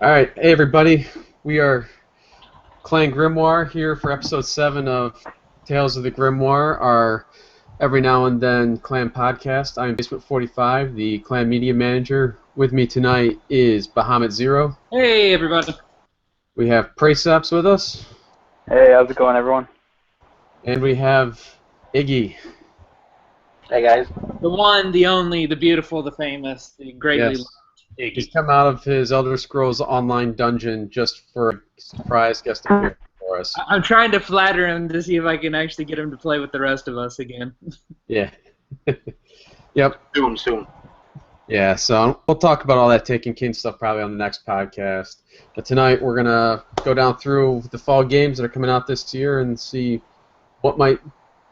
All right, hey everybody, we are Clan Grimoire here for episode 7 of Tales of the Grimoire, our every now and then clan podcast. I'm Basement 45, the clan media manager. With me tonight is Bahamut Zero. Hey everybody. We have Praceps with us. Hey, how's it going, everyone? And we have Iggy. Hey guys. The one, the only, the beautiful, the famous, the greatly loved Iggy. He's come out of his Elder Scrolls Online dungeon just for a surprise guest appearance for us. I'm trying to flatter him to see if I can actually get him to play with the rest of us again. Yeah. Yep. Soon. Yeah, so we'll talk about all that Taken King stuff probably on the next podcast. But tonight we're going to go down through the fall games that are coming out this year and see what might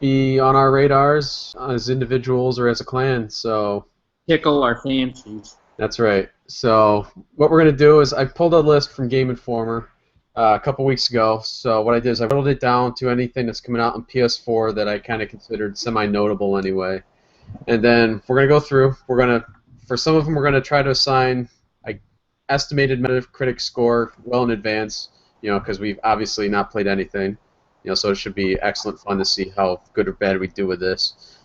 be on our radars as individuals or as a clan. So Tickle our fancies. that's right. So what we're going to do is I pulled a list from Game Informer a couple weeks ago. So what I did is I whittled it down to anything that's coming out on PS4 that I kind of considered semi-notable anyway. And then we're going to go through. For some of them, we're going to try to assign an estimated Metacritic score well in advance, because we've obviously not played anything. So it should be excellent fun to see how good or bad we do with this.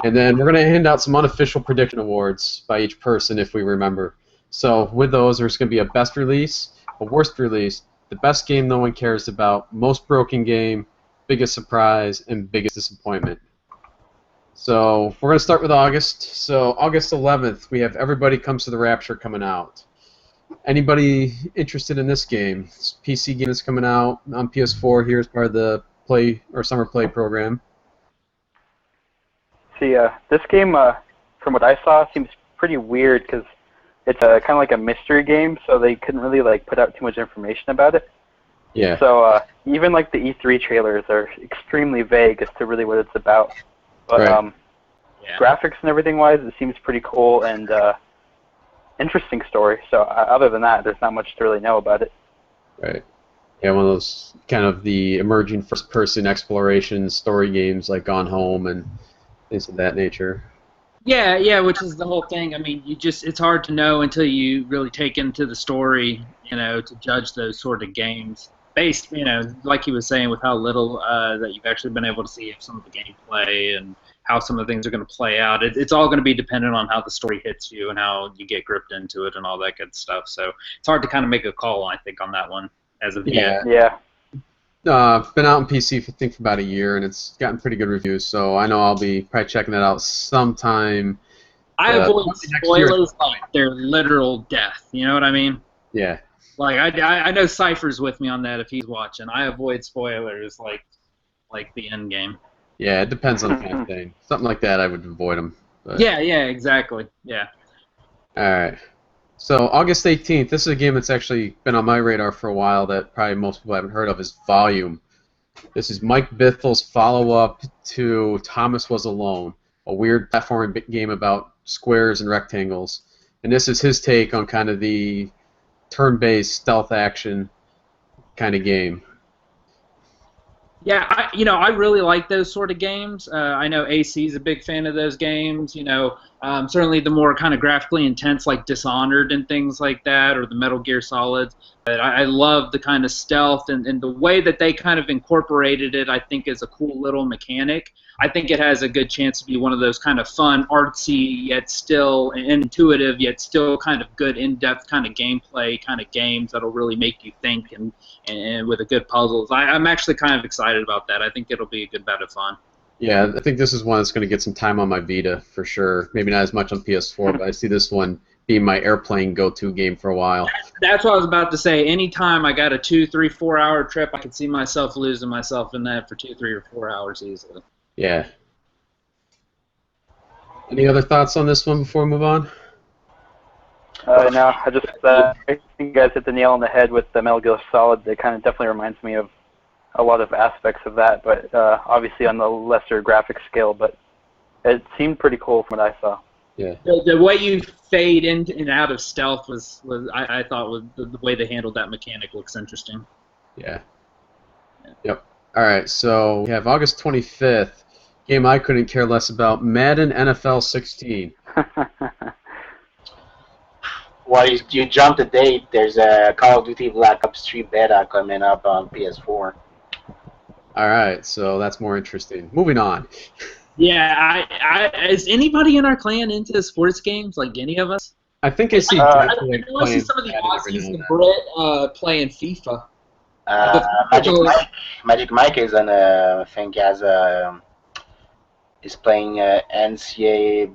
And then we're going to hand out some unofficial prediction awards by each person if we remember. So with those, there's going to be a best release, a worst release, the best game no one cares about, most broken game, biggest surprise, and biggest disappointment. So we're going to start with August. So August 11th, we have Everybody Comes to the Rapture coming out. Anybody interested in this game? This PC game is coming out on PS4 here as part of the Play or Summer Play program. See, this game, from what I saw, seems pretty weird because it's kind of like a mystery game, so they couldn't really put out too much information about it. Yeah. So even the E3 trailers are extremely vague as to really what it's about. But right. graphics and everything wise, it seems pretty cool and interesting story. So other than that, there's not much to really know about it. Right. Yeah, one of those kind of the emerging first-person exploration story games like Gone Home and things of that nature. Yeah, which is the whole thing. I mean, it's hard to know until you really take into the story, to judge those sort of games. Based, like he was saying, with how little that you've actually been able to see of some of the gameplay and how some of the things are going to play out. It's all going to be dependent on how the story hits you and how you get gripped into it and all that good stuff. So it's hard to kind of make a call, I think, on that one as of yet. Yeah. It's been out on PC for about a year, and it's gotten pretty good reviews. So I know I'll be probably checking that out sometime. I avoid spoilers like they're literal death. You know what I mean? Yeah. Like I know Cypher's with me on that if he's watching. I avoid spoilers like the end game. Yeah, it depends on the kind of thing. Something like that, I would avoid them. But. Yeah, exactly. Yeah. All right. So August 18th, this is a game that's actually been on my radar for a while that probably most people haven't heard of, is Volume. This is Mike Bithel's follow-up to Thomas Was Alone, a weird platforming game about squares and rectangles. And this is his take on kind of the turn-based stealth action kind of game. Yeah, I really like those sort of games. I know AC is a big fan of those games. Certainly the more kind of graphically intense, like Dishonored and things like that, or the Metal Gear Solids. But I love the kind of stealth and the way that they kind of incorporated it. I think is a cool little mechanic. I think it has a good chance to be one of those kind of fun, artsy, yet still intuitive, yet still kind of good, in-depth kind of gameplay kind of games that'll really make you think and with a good puzzles. I'm actually kind of excited about that. I think it'll be a good bit of fun. Yeah, I think this is one that's going to get some time on my Vita for sure. Maybe not as much on PS4, but I see this one being my airplane go-to game for a while. That's what I was about to say. Anytime I got a 2, 3, 4 hour trip, I could see myself losing myself in that for 2, 3, or 4 hours easily. Yeah. Any other thoughts on this one before we move on? No, I think you guys hit the nail on the head with the Metal Gear Solid. It kind of definitely reminds me of a lot of aspects of that, but obviously on the lesser graphic scale, but it seemed pretty cool from what I saw. Yeah. The way you fade in and out of stealth was I thought was the way they handled that mechanic looks interesting. Yeah. Yep. All right, so we have August 25th, game I couldn't care less about, Madden NFL 16. Well, you jump the date. There's a Call of Duty Black Ops 3 beta coming up on PS4. All right, so that's more interesting. Moving on. Yeah, is anybody in our clan into sports games? Like any of us? I think I see I Jeff know I see playing some of the Madden every Aussies now and and then. Brett playing FIFA. Magic Mike is on I think has is playing NCAA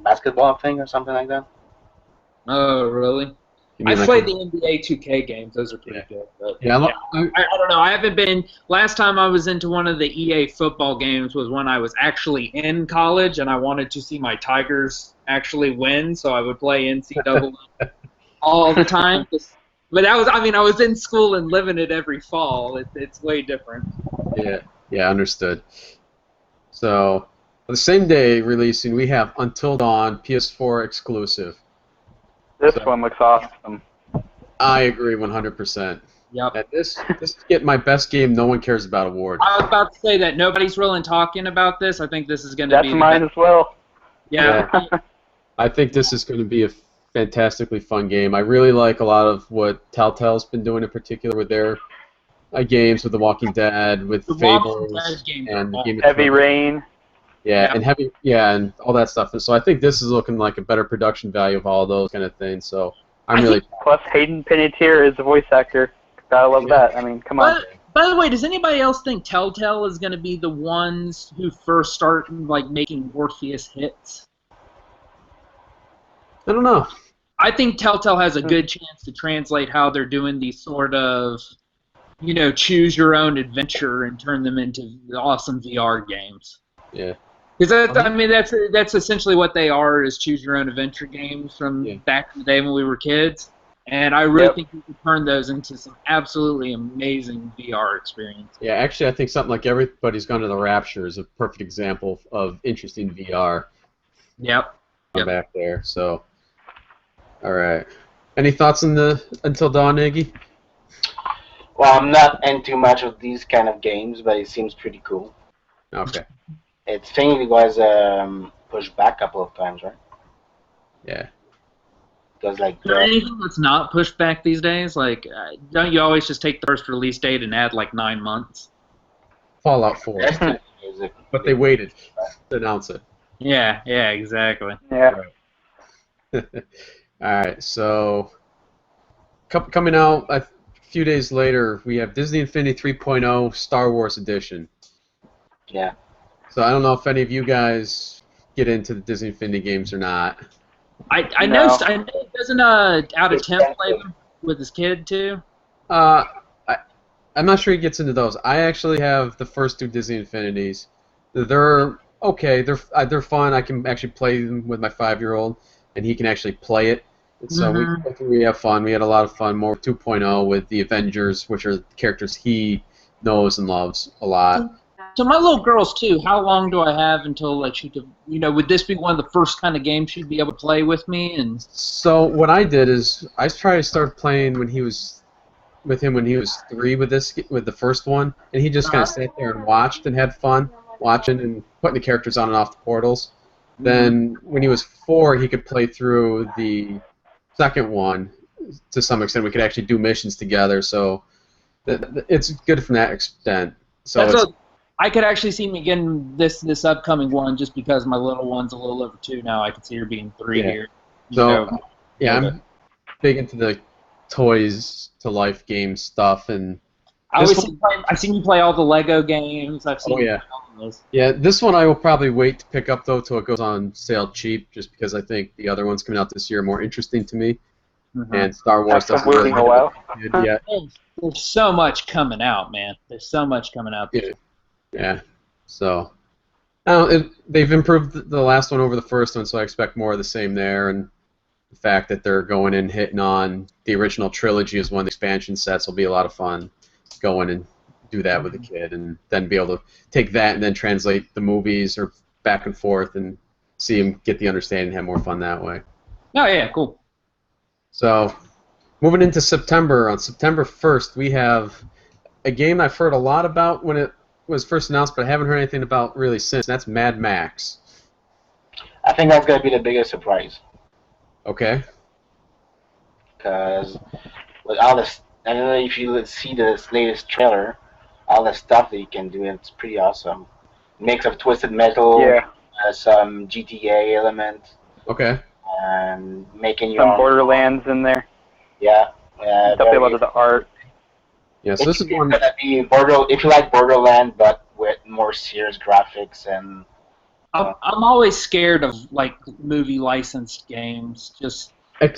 basketball thing or something like that. Oh, really? You mean I've like played the NBA 2K games. Those are pretty good. But yeah, I don't know. I haven't been. Last time I was into one of the EA football games was when I was actually in college and I wanted to see my Tigers actually win, so I would play NCAA all the time. But that was, I mean, I was in school and living it every fall. It's way different. yeah, understood. So the same day releasing, we have Until Dawn PS4 exclusive. This one looks awesome. I agree 100%. Yep. And this get my best game no one cares about award. I was about to say that nobody's really talking about this. I think this is going to be. That's mine as well. Yeah. I think this is going to be a fantastically fun game. I really like a lot of what Telltale's been doing in particular with their games, with The Walking Dead, with The Fables, Walking Dead games and are Game of Heavy Thrones. Rain. Yeah, and all that stuff. And so I think this is looking like a better production value of all those kind of things. So I'm really. Plus, Hayden Panettiere is the voice actor. Gotta love that. I mean, come on. By the way, does anybody else think Telltale is going to be the ones who first start like making Morpheus hits? I don't know. I think Telltale has a good chance to translate how they're doing these sort of, choose your own adventure and turn them into awesome VR games. Yeah. Because that's essentially what they are, is choose your own adventure games from back in the day when we were kids. And I really think you could turn those into some absolutely amazing VR experience. Yeah, actually, I think something like Everybody's Gone to the Rapture is a perfect example of interesting VR. Yep. Back there. So, all right. Any thoughts on the Until Dawn, Iggy? Well, I'm not into much of these kind of games, but it seems pretty cool. Okay. It think it was pushed back a couple of times, right? Yeah. Because like. Is there anything that's not pushed back these days? Like, don't you always just take the first release date and add like 9 months? Fallout 4. But they waited to announce it. Yeah, exactly. Yeah. All right, so coming out a few days later, we have Disney Infinity 3.0 Star Wars Edition. Yeah. So I don't know if any of you guys get into the Disney Infinity games or not. I know. Doesn't Out of 10 play them with his kid too? I'm not sure he gets into those. I actually have the first 2 Disney Infinities. They're okay. They're fun. I can actually play them with my 5-year-old, and he can actually play it. And so we have fun. We had a lot of fun. More 2.0 with the Avengers, which are characters he knows and loves a lot. So my little girl's too. How long do I have until like she could? Would this be one of the first kind of games she'd be able to play with me? And so what I did is I tried to start playing with him when he was 3 with the first one, and he just kind of sat there and watched and had fun watching and putting the characters on and off the portals. Then when he was 4, he could play through the second one to some extent. We could actually do missions together, so it's good from that extent. So I could actually see me getting this upcoming one just because my little one's a little over 2 now. I could see her being 3 here. So I'm big into the toys to life game stuff, and I've seen you play all the Lego games. I've seen you play all those. Yeah, this one I will probably wait to pick up though till it goes on sale cheap, just because I think the other ones coming out this year are more interesting to me. And Star Wars doesn't really a while. Yet. There's so much coming out, man. There's so much coming out. Yeah. So they've improved the last one over the first one, so I expect more of the same there. And the fact that they're going and hitting on the original trilogy as one of the expansion sets will be a lot of fun. Going and do that with a kid, and then be able to take that and then translate the movies or back and forth and see him get the understanding and have more fun that way. Oh, yeah, cool. So, moving into September, on September 1st, we have a game I've heard a lot about when it was first announced, but I haven't heard anything about really since. That's Mad Max. I think that's going to be the biggest surprise. Okay. because with all this, I don't know if you see this latest trailer, all the stuff that you can do, it's pretty awesome. Mix of Twisted Metal, Yeah, some GTA element, Okay. and making your some own. Borderlands in there. Yeah, Definitely a lot of the art. Yeah. So this is basically it's one. gonna be if you like Borderland, but with more serious graphics and. I'm always scared of like movie licensed games. Just It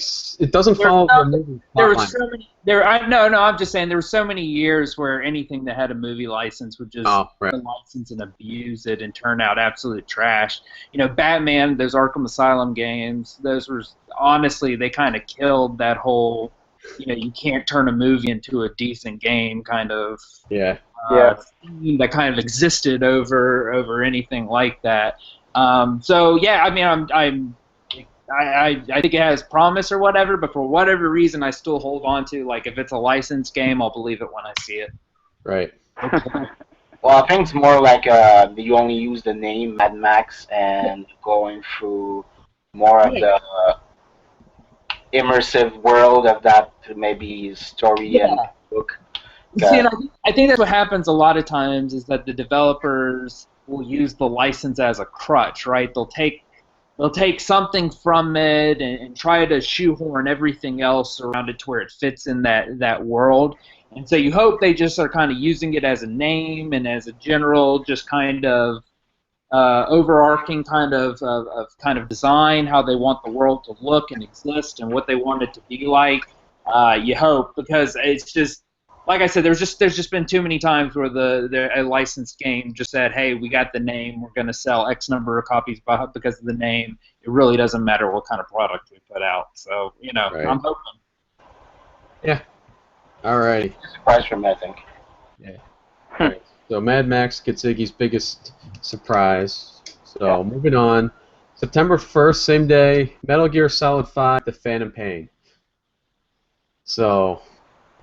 doesn't there's follow so, the movie there were plotline. so many there. I no, I'm just saying there were so many years where anything that had a movie license would just Oh, right. license and abuse it and turn out absolute trash. You know, Batman, those Arkham Asylum games, those were honestly they kind of killed that whole. You know, you can't turn a movie into a decent game kind of Yeah. Yeah. theme that kind of existed over anything like that. So yeah, I mean, I think it has promise or whatever, but for whatever reason, I still hold on to like if it's a licensed game, I'll believe it when I see it. Right. Well, I think it's more like you only use the name Mad Max and going through more of Yeah, the immersive world of that maybe story and yeah. book. See, and Uh, I think that's what happens a lot of times is that the developers will use the license as a crutch, right? They'll take something from it and try to shoehorn everything else around it to where it fits in that world. And so you hope they just are kind of using it as a name and as a general, just kind of overarching kind of kind of design, how they want the world to look and exist, and what they want it to be like. You hope because it's just like I said, there's just been too many times where a licensed game just said, hey, we got the name, we're going to sell X number of copies because of the name. It really doesn't matter what kind of product we put out. So Right. I'm hoping. Yeah. All righty. surprise for me, I think. Yeah. All right. So Mad Max gets Iggy's biggest surprise. So moving on. September 1st, same day, Metal Gear Solid 5: The Phantom Pain. So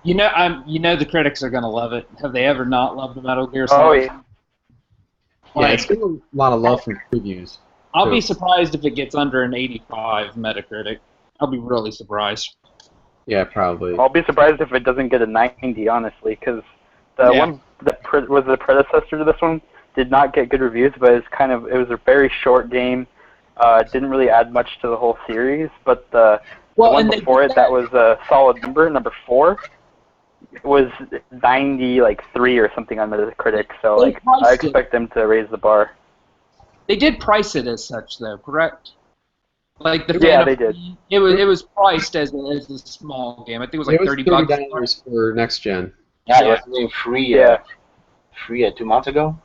The critics are going to love it. Have they ever not loved the Metal Gear Oh Solid? yeah. yeah, it's Like, getting a lot of love from previews. I'll too. be surprised if it gets under an 85 Metacritic. I'll be really surprised. Yeah, probably. I'll be surprised if it doesn't get a 90, honestly, because the Yeah. one that was the predecessor to this one did not get good reviews, but it was a very short game. It didn't really add much to the whole series, but the one and they before did it that was a solid number 4, was 90 like 3 or something on Metacritic. So They like priced I it. expect them to raise the bar. They did price it as such, though, correct? Like the Yeah, Phantom they did. Pain, it was priced as a small game. I think it was It like was $30. $30 for next gen. Yeah, it Yeah. was doing free. Yeah. Free 2 months ago.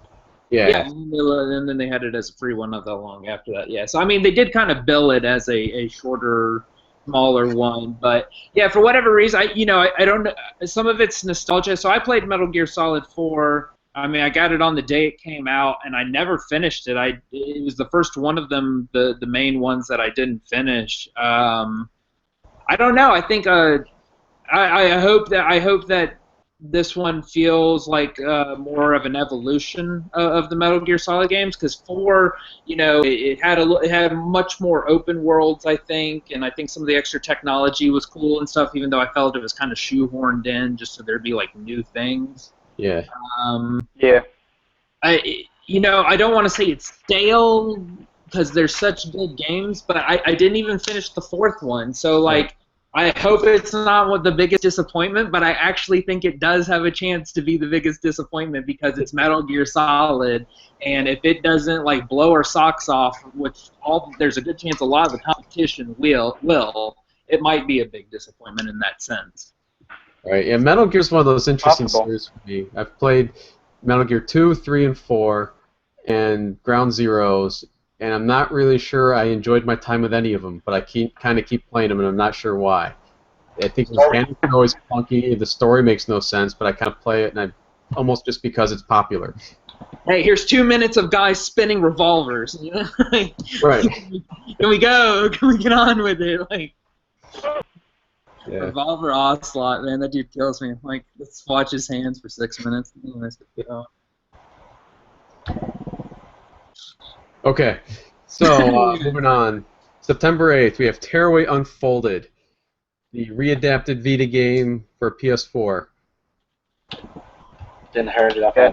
Yeah. Yeah, and then they had it as a free one not that long after that. Yeah, so I mean, they did kind of bill it as a shorter, smaller one, but yeah, for whatever reason, I don't know. Some of it's nostalgia. So I played Metal Gear Solid 4. I mean, I got it on the day it came out, and I never finished it. It was the first one of them, the main ones that I didn't finish. I don't know. I think I hope that this one feels like more of an evolution of the Metal Gear Solid games because 4, it had much more open worlds, I think, and I think some of the extra technology was cool and stuff. Even though I felt it was kind of shoehorned in just so there'd be like new things. Yeah. Yeah. I don't want to say it's stale because they're such good games, but I didn't even finish the 4th one, so like. I hope it's not the biggest disappointment, but I actually think it does have a chance to be the biggest disappointment because it's Metal Gear Solid, and if it doesn't like blow our socks off, which there's a good chance a lot of the competition will, it might be a big disappointment in that sense. Right. Yeah, Metal Gear's one of those interesting Possible. series for me. I've played Metal Gear 2, 3, and 4, and Ground Zeroes, and I'm not really sure I enjoyed my time with any of them, but I keep playing them, and I'm not sure why. I think the mechanics are always funky, the story makes no sense, but I kind of play it, and almost just because it's popular. Hey, here's 2 minutes of guys spinning revolvers. Right. Can we go? Can we get on with it? Like. Yeah. Revolver Ocelot, man, that dude kills me. Like, let's watch his hands for 6 minutes. Okay, so moving on. September 8th, we have Tearaway Unfolded. the readapted Vita game for PS4. Didn't heard it. Okay.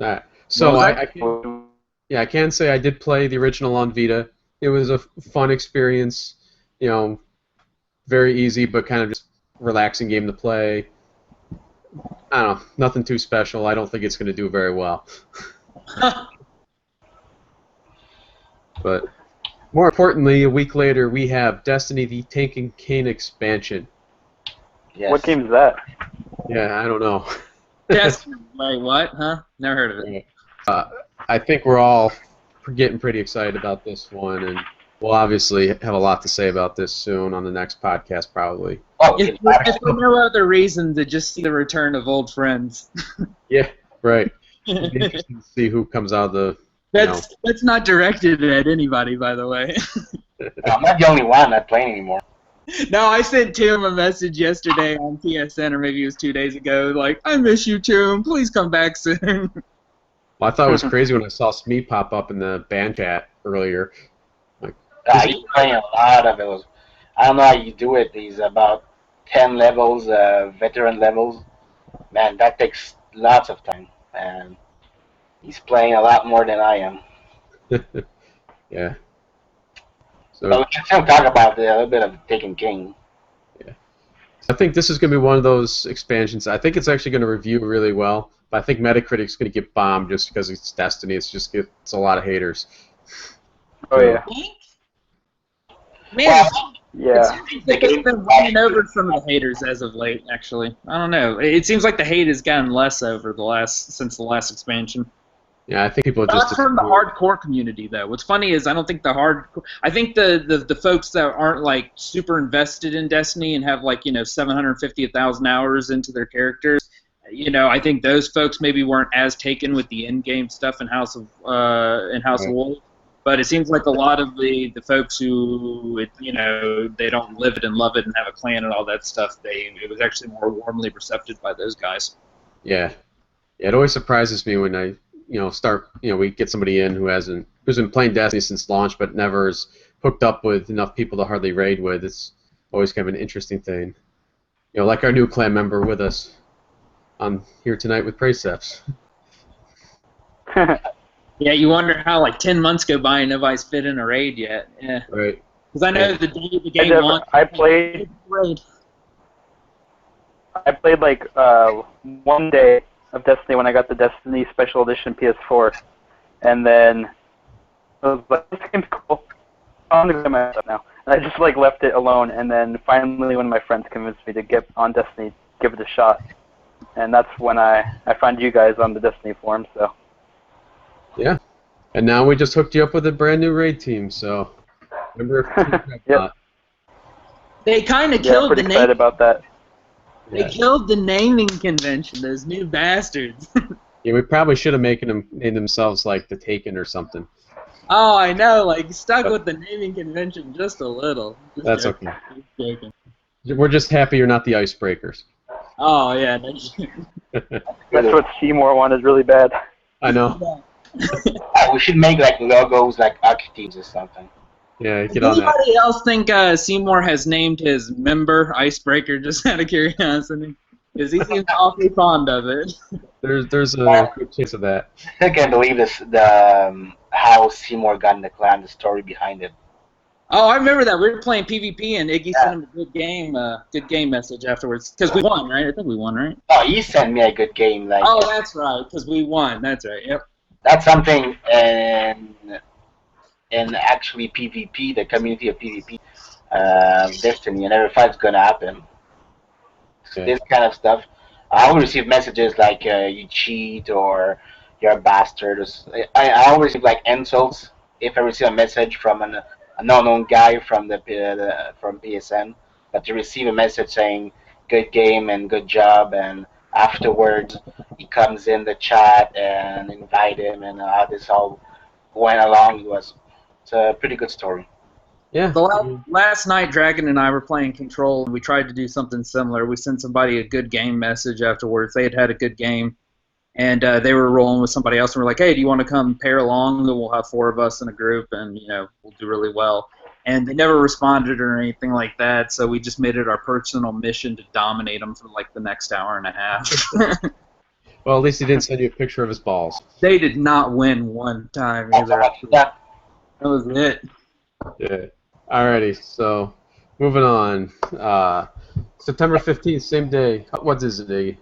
Alright. So was I can say I did play the original on Vita. It was a fun experience. You know, very easy, but kind of just relaxing game to play. I don't know, nothing too special. I don't think it's going to do very well. But more importantly, a week later, we have Destiny: The Taken King expansion. Yes. What game is that? Yeah, I don't know. Wait, what? Huh? Never heard of it. I think we're all getting pretty excited about this one, and we'll obviously have a lot to say about this soon on the next podcast, probably. Oh, If for no other reason to just see the return of old friends. Yeah, right. It'll be interesting to see who comes out of the. That's not directed at anybody, by the way. I'm not the only one not playing anymore. No, I sent Tim a message yesterday on PSN, or maybe it was 2 days ago, like, I miss you, Tim. Please come back soon. Well, I thought it was crazy when I saw Smee pop up in the band chat earlier. Like, He's playing a lot of it. I don't know how you do it. He's about 10 levels, veteran levels. Man, that takes lots of time. And he's playing a lot more than I am. yeah. But So we can still talk about a little bit of Taken King. I think this is going to be one of those expansions. I think it's actually going to review really well, but I think Metacritic's going to get bombed just because it's Destiny. It's a lot of haters. Oh yeah. Man, Yeah. it's been winning over some of the haters as of late, actually. I don't know. It seems like the hate has gotten less over since the last expansion. Yeah, I think people are Not just from the hardcore community, though. What's funny is I don't think I think the folks that aren't like super invested in Destiny and have like 750 1,000 hours into their characters, I think those folks maybe weren't as taken with the in-game stuff in House of Wolves. But it seems like a lot of the folks who they don't live it and love it and have a clan and all that stuff, it was actually more warmly receptive by those guys. Yeah, it always surprises me when I we get somebody in who's been playing Destiny since launch but never is hooked up with enough people to hardly raid with. It's always kind of an interesting thing. Like our new clan member with us on here tonight with Praceps. Yeah, you wonder how like 10 months go by and nobody's fit in a raid yet. Yeah. Right. Because I know the day the game launched. I played like 1 day of Destiny when I got the Destiny Special Edition PS4, and then I was like, this game's cool. I'm gonna get my stuff now. And I just like left it alone, and then finally one of my friends convinced me to get on Destiny, give it a shot, and that's when I found you guys on the Destiny forum. So. Yeah, and now we just hooked you up with a brand new raid team. So remember, Yep. They kind of Yeah, I'm killed the pretty excited name. about that. They killed the naming convention. Those new bastards. Yeah, we probably should have made themselves like the Taken or something. Oh, I know. Like stuck with the naming convention just a little. Just That's joking. okay. Just joking. We're just happy you're not the Icebreakers. Oh yeah. That's what Seymour wanted really bad. I know. We should make like logos like archetypes or something. Yeah, get Does on that. anybody else think Seymour has named his member Icebreaker just out of curiosity? Because he seems awfully fond of it. There's a good chance of that. I can't believe this. How Seymour got in the clan, the story behind it. Oh, I remember that. We were playing PvP, and Iggy sent him a good game message afterwards. Because we won, right? I think we won, right? Oh, he sent me a good game. Like. Oh, that's right. Because we won. That's right. Yep. That's something in actually PvP, the community of PvP, Destiny, and every fight's gonna happen. So Okay. this kind of stuff. I will receive messages like you cheat or you're a bastard. I always receive like insults if I receive a message from an unknown guy from from PSN. But to receive a message saying good game and good job, and afterwards he comes in the chat and invite him, and how this all went along it's a pretty good story. Yeah. So last night, Dragon and I were playing Control, and we tried to do something similar. We sent somebody a good game message afterwards. They had a good game, and they were rolling with somebody else, and we're like, hey, do you want to come pair along? And we'll have 4 of us in a group, and we'll do really well. and they never responded or anything like that. So we just made it our personal mission to dominate them for like the next hour and a half. Well, at least he didn't send you a picture of his balls. They did not win one time either. Yeah. That was it. Yeah. Alrighty, so moving on. September 15th, same day. What is it, Iggy?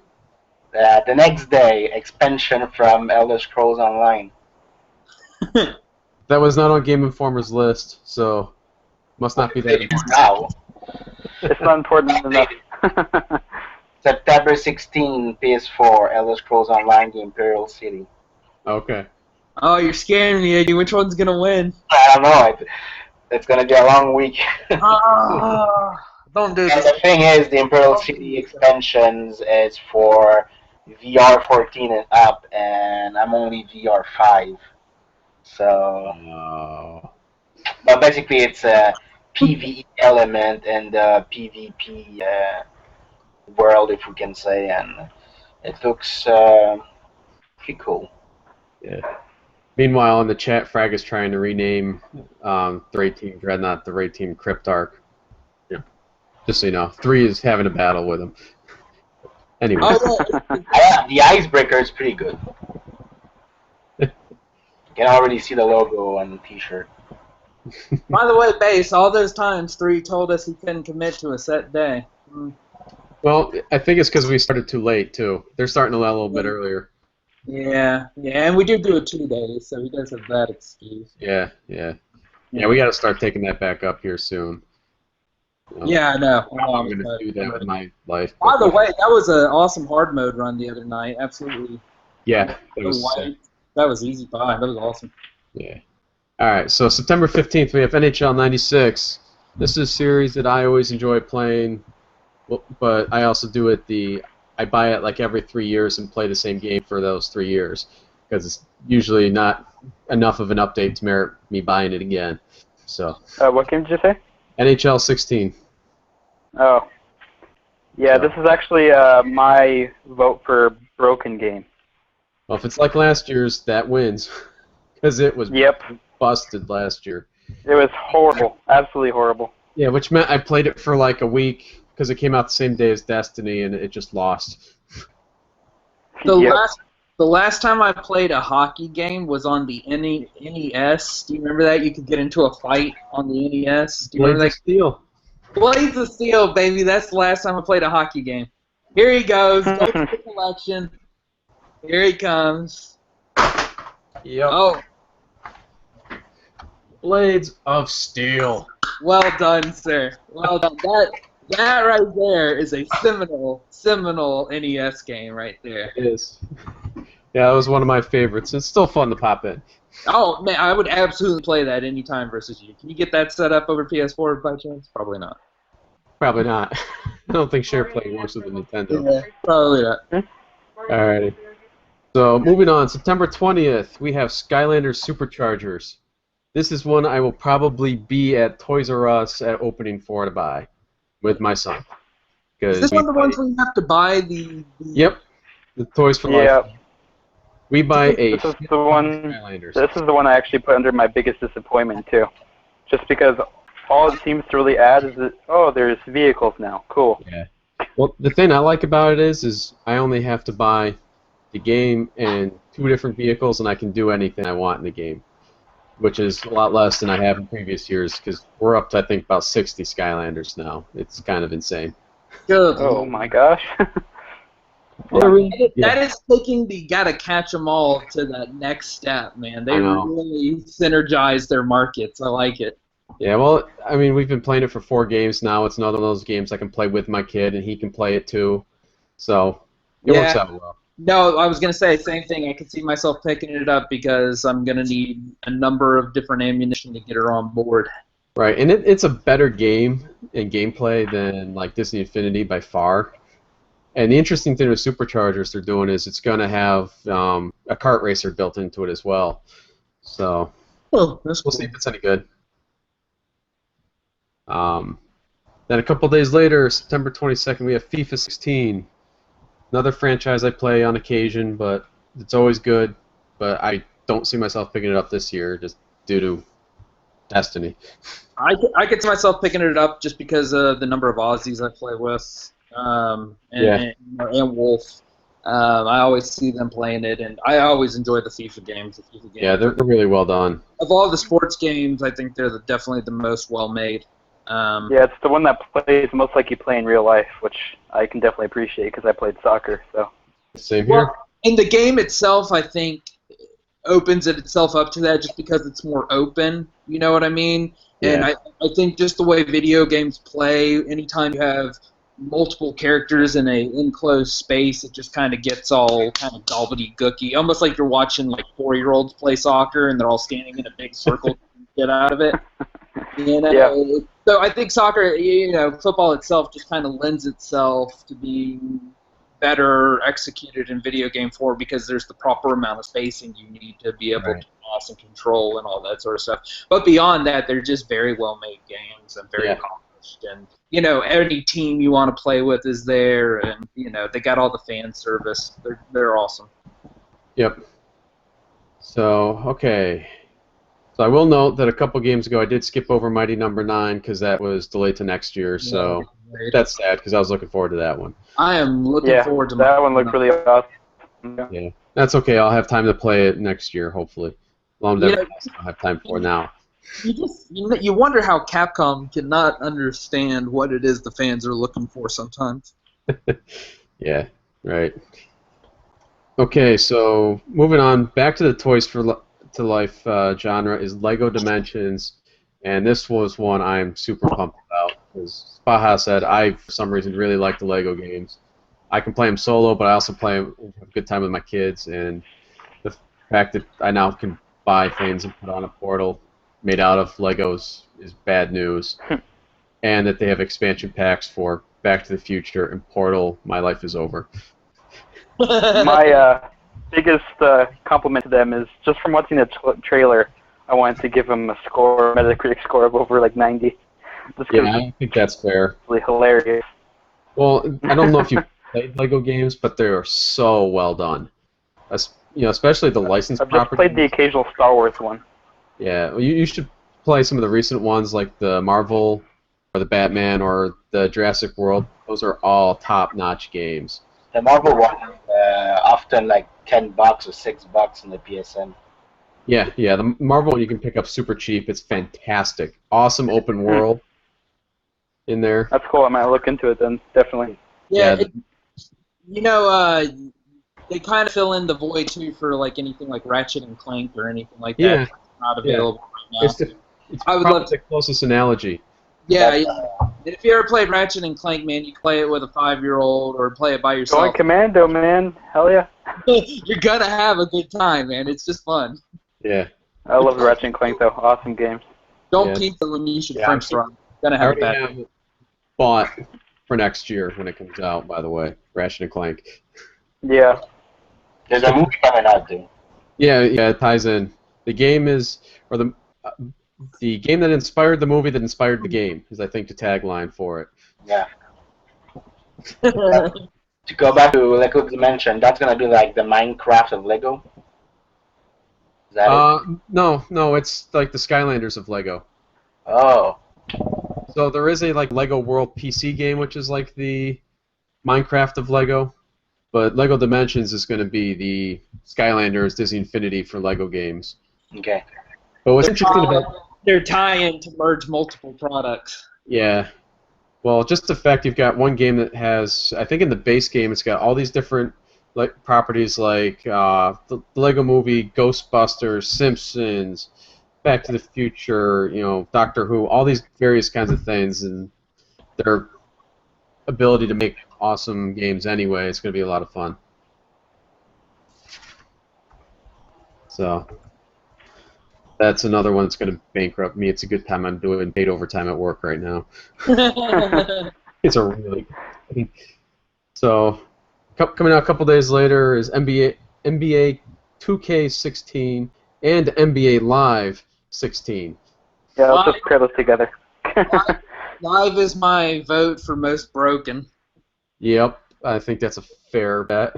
The next day, expansion from Elder Scrolls Online. That was not on Game Informer's list, so must not be that important. Now, It's not important enough. September 16, PS4, Elder Scrolls Online, The Imperial City. Okay. Oh, you're scaring me, Eddie. Which one's gonna win? I don't know. It's gonna be a long week. Oh, don't do And this. the thing is, the Imperial City expansions is for VR 14 and up, and I'm only VR 5. So, No. but basically, it's a PvE element and a PvP world, if we can say, and it looks pretty cool. Yeah. Meanwhile, in the chat, Frag is trying to rename the raid team Dreadnought the raid team Cryptarch. Yeah. Just so you know, 3 is having a battle with him. Anyway. Oh, yeah. Yeah, the icebreaker is pretty good. You can already see the logo on the T-shirt. By the way, Base, all those times 3 told us he couldn't commit to a set day. Well, I think it's because we started too late, too. They're starting a little bit earlier. Yeah, and we did do it 2 days, so he does have that excuse. Yeah, we got to start taking that back up here soon. Yeah, I know. I'm going to do that with my life. By the way, that was an awesome hard mode run the other night. Absolutely. Yeah, it was sick. That was easy pie. That was awesome. Yeah. All right, so September 15th, we have NHL 96. This is a series that I always enjoy playing, but I also do it I buy it like every 3 years and play the same game for those 3 years because it's usually not enough of an update to merit me buying it again. So. What game did you say? NHL 16. Oh. Yeah, So. this is actually my vote for broken game. Well, if it's like last year's, that wins because it was busted last year. It was horrible. Absolutely horrible. Yeah, which meant I played it for like a week because it came out the same day as Destiny, and it just lost. The last time I played a hockey game was on the NES. Do you remember that? You could get into a fight on the NES. Do you remember that? Steel. Blades of Steel, baby. That's the last time I played a hockey game. Here he goes. Go to the collection. Here he comes. Yep. Oh, Blades of Steel. well done, sir. Well done. That right there is a seminal NES game right there. It is. Yeah, that was one of my favorites. It's still fun to pop in. Oh, man, I would absolutely play that anytime versus you. Can you get that set up over PS4 by chance? Probably not. Probably not. I don't think SharePlay works with the Nintendo. Yeah, probably not. Alrighty. So, moving on. September 20th, we have Skylanders Superchargers. This is one I will probably be at Toys R Us at opening for to buy with my son. Is this one of the ones where you have to buy the... Yep. The Toys for Life. We buy a... This is the one I actually put under my biggest disappointment, too. Just because all it seems to really add is that, oh, there's vehicles now. Cool. Yeah. Well, the thing I like about it is I only have to buy the game and 2 different vehicles, and I can do anything I want in the game, which is a lot less than I have in previous years, because we're up to, I think, about 60 Skylanders now. It's kind of insane. Good. Oh, my gosh. That is taking the gotta catch 'em all to that next step, man. They really synergize their markets. I like it. Yeah, well, I mean, we've been playing it for 4 games now. It's another one of those games I can play with my kid, and he can play it too. So it works out well. No, I was going to say same thing. I could see myself picking it up because I'm going to need a number of different ammunition to get her on board. Right, and it's a better game and gameplay than like Disney Infinity by far. And the interesting thing with Superchargers they're doing is it's going to have a kart racer built into it as well. So we'll see if it's any good. Then a couple days later, September 22nd, we have FIFA 16. Another franchise I play on occasion, but it's always good. But I don't see myself picking it up this year just due to Destiny. I could see myself picking it up just because of the number of Aussies I play with, and Wolf. I always see them playing it, and I always enjoy the FIFA games. Yeah, they're really well done. Of all the sports games, I think they're definitely the most well made. Yeah, it's the one that plays most like you play in real life, which I can definitely appreciate because I played soccer. So. Same here. Well, in the game itself, I think opens itself up to that just because it's more open. You know what I mean? Yeah. And I think just the way video games play, anytime you have multiple characters in a enclosed space, it just kind of gets all kind of gobbledygooky, almost like you're watching like 4-year-olds play soccer and they're all standing in a big circle to get out of it. You know? Yeah. So I think soccer, football itself just kind of lends itself to being better executed in video game form because there's the proper amount of spacing you need to be able to pass and control and all that sort of stuff. But beyond that, they're just very well made games and very accomplished. And any team you want to play with is there, and they got all the fan service. They're awesome. Yep. So okay. So I will note that a couple games ago I did skip over Mighty Number 9 because that was delayed to next year. So that's sad because I was looking forward to that one. I am looking forward to that one. Looked really awesome. Yeah, that's okay. I'll have time to play it next year, hopefully. Long as I'll have time for now. You wonder how Capcom cannot understand what it is the fans are looking for sometimes. Yeah, right. Okay, so moving on back to the Toys to Life genre is Lego Dimensions, and this was one I'm super pumped about because Baja said I, for some reason, really like the Lego games. I can play them solo, but I also play them, have a good time with my kids, and the fact that I now can buy things and put on a portal made out of Legos is bad news. And that they have expansion packs for Back to the Future and Portal, my life is over. My biggest compliment to them is just from watching the trailer, I wanted to give them a Metacritic score of over like 90. Yeah, I think that's fair. It's really hilarious. Well, I don't know if you played Lego games, but they are so well done. Especially the licensed properties. I've just played the occasional Star Wars one. Yeah, well, you should play some of the recent ones like the Marvel or the Batman or the Jurassic World. Those are all top-notch games. The Marvel one often like $10 or $6 in the PSN. Yeah, the Marvel one you can pick up super cheap. It's fantastic. Awesome open world in there. That's cool. I might look into it then, definitely. Yeah, they kind of fill in the void too for like anything like Ratchet and Clank or anything like that. Yeah. It's not available right now. It's I would probably love the closest analogy. Yeah. If you ever played Ratchet and Clank, man, you can play it with a 5-year-old or play it by yourself. Going commando, man. Hell yeah. You're gonna have a good time, man. It's just fun. Yeah. I love Ratchet and Clank though. Awesome games. Don't keep it when you should French fry. Gonna have a bad have it bought for next year when it comes out, by the way. Ratchet and Clank. Yeah. There's a movie coming out, too. Yeah, it ties in. The game is, or the game that inspired the movie that inspired the game is, I think, the tagline for it. Yeah. To go back to Lego Dimension, that's gonna be like the Minecraft of Lego. Is that it? No, it's like the Skylanders of Lego. Oh. So there is a Lego World PC game, which is like the Minecraft of Lego, but Lego Dimensions is going to be the Skylanders Disney Infinity for Lego games. Okay. But what's interesting about they're tying to merge multiple products. Yeah. Well, just the fact you've got one game that has, I think in the base game, it's got all these different properties like the Lego Movie, Ghostbusters, Simpsons, Back to the Future, Doctor Who, all these various kinds of things, and their ability to make awesome games anyway. It's going to be a lot of fun. So that's another one that's going to bankrupt me. It's a good time I'm doing paid overtime at work right now. It's a really so coming out a couple days later is NBA 2K16 and NBA Live 16. Yeah, let's just pair those together. Live is my vote for most broken. Yep, I think that's a fair bet.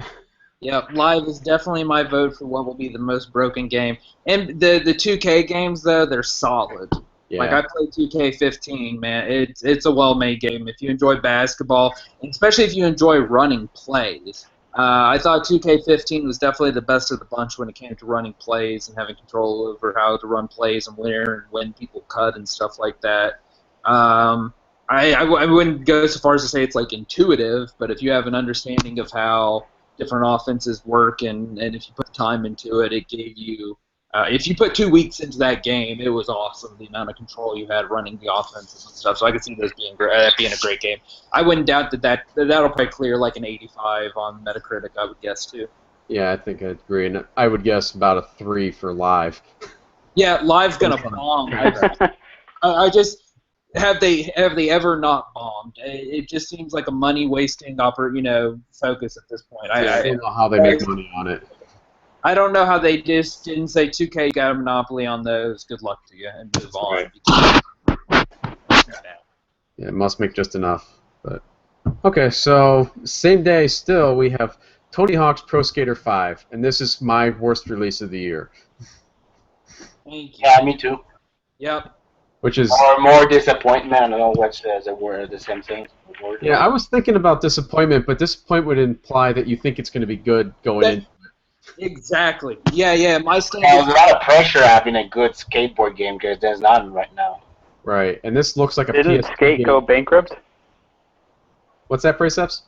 Yep, Live is definitely my vote for what will be the most broken game. And the 2K games, though, they're solid. Like Yeah. I played 2K15, man. It's a well-made game. If you enjoy basketball, and especially if you enjoy running plays, I thought 2K15 was definitely the best of the bunch when it came to running plays and having control over how to run plays and where and when people cut and stuff like that. I wouldn't go so far as to say it's like intuitive, but if you have an understanding of how different offenses work and if you put the time into it, it gave you. If you put 2 weeks into that game, it was awesome. The amount of control you had running the offenses and stuff. So I could see this being a great game. I wouldn't doubt that'll probably clear like an 85 on Metacritic. I would guess too. Yeah, I think I'd agree, and I would guess about a 3 for live. Yeah, live's gonna bomb. I just have they ever not bombed? It just seems like a money wasting focus at this point. I don't know how they make money on it. I don't know how they just didn't say 2K got a monopoly on those. Good luck to you and move on. Right. Yeah, it must make just enough. But okay, so same day still we have Tony Hawk's Pro Skater 5, and this is my worst release of the year. Thank you. Yeah, me too. Yep. Which is Or more disappointment. I don't know what's the word, the same thing. Word. yeah, I was thinking about disappointment, but disappointment would imply that you think it's going to be good going in. Exactly. Yeah. My There's standard. a lot of pressure having a good skateboard game because there's none right now. Right, and this looks like a Didn't PS2 Skate game. go bankrupt? What's that, Precepts?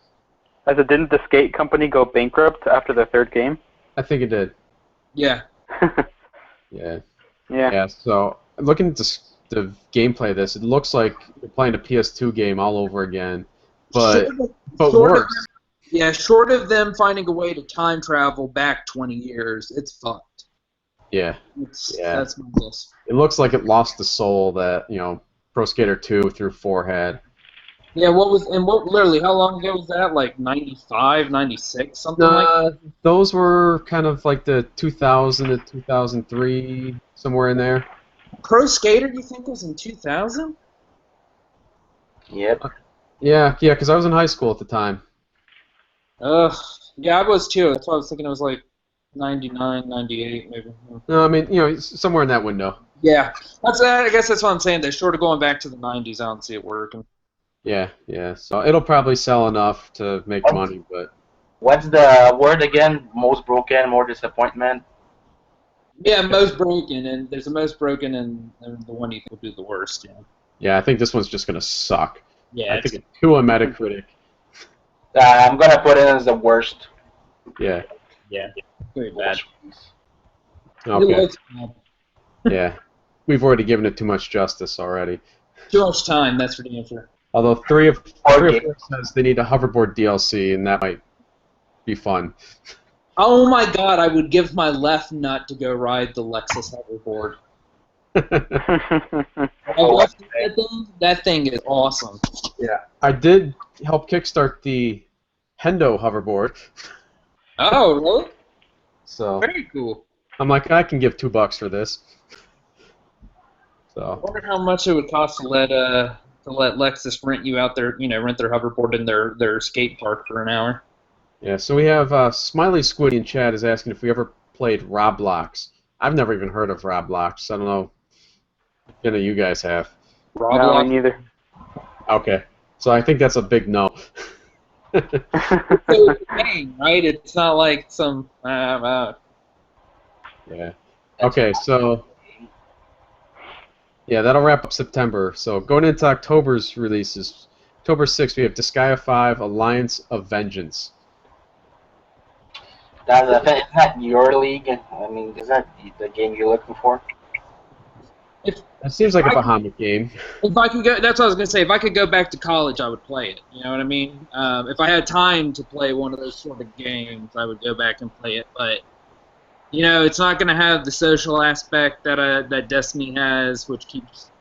I said, didn't the Skate company go bankrupt after the third game? I think it did. Yeah. Yeah. Yeah. Yeah. So looking at the gameplay of this, it looks like you're playing a PS2 game all over again, but Short of worse. Yeah, short of them finding a way to time travel back 20 years, it's fucked. Yeah. Yeah. That's my guess. It looks like it lost the soul that Pro Skater 2 through 4 had. Yeah, literally, how long ago was that? Like 95, 96, something like that? Those were kind of like the 2000 to 2003, somewhere in there. Pro Skater, you think was in 2000? Yep. Yeah, because I was in high school at the time. Yeah, I was too. That's why I was thinking it was like 99, 98, maybe. No, I mean, somewhere in that window. Yeah, I guess that's what I'm saying. They're short of going back to the 90s. I don't see it working. Yeah. So it'll probably sell enough to make money, but What's the word again? Most broken, more disappointment. Yeah, most broken, and there's the most broken and the one you think will do the worst. Yeah. yeah, I think this one's just gonna suck. Yeah. I think it's 2 on Metacritic. I'm gonna put it as the worst. Yeah. Yeah. Very bad. Okay. Yeah. We've already given it too much justice already. Too much time, that's for the answer. Although 3 of 4 Okay. says they need a hoverboard DLC, and that might be fun. Oh my god, I would give my left nut to go ride the Lexus hoverboard. That thing is awesome. Yeah. I did help kickstart the Hendo hoverboard. Oh, really? So Very cool. I'm like, I can give $2 for this. I So wonder how much it would cost to let Lexus rent you out there, rent their hoverboard in their skate park for an hour. yeah, so we have Smiley Squiddy in chat is asking if we ever played Roblox. I've never even heard of Roblox. I don't know if any of you guys have. No, Roblox. me neither. Okay, so I think that's a big no. It's a game, right? It's not like some. Yeah. Okay, so yeah, that'll wrap up September. So going into October's releases, October 6th we have Disgaea 5: Alliance of Vengeance. Is that your league? I mean, is that the game you're looking for? That seems like a Bahamut game. If I could go, that's what I was gonna say. If I could go back to college, I would play it. You know what I mean? If I had time to play one of those sort of games, I would go back and play it. But it's not gonna have the social aspect that Destiny has, which keeps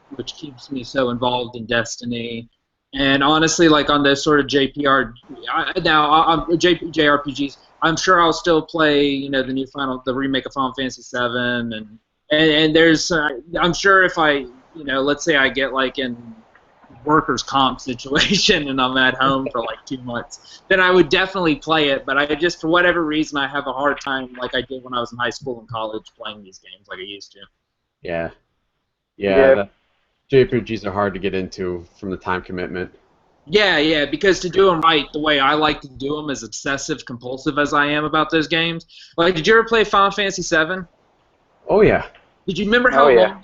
me so involved in Destiny. And honestly, like on those sort of JRPGs, I'm sure I'll still play, the remake of Final Fantasy VII, and there's, I'm sure if I, let's say I get like in workers' comp situation and I'm at home for like 2 months, then I would definitely play it. But I just, for whatever reason, I have a hard time, like I did when I was in high school and college, playing these games like I used to. Yeah. Yeah. JRPGs are hard to get into from the time commitment. Yeah, because to do them right, the way I like to do them, as obsessive compulsive as I am about those games. Like, did you ever play Final Fantasy VII? Oh yeah. Did you remember Oh, yeah.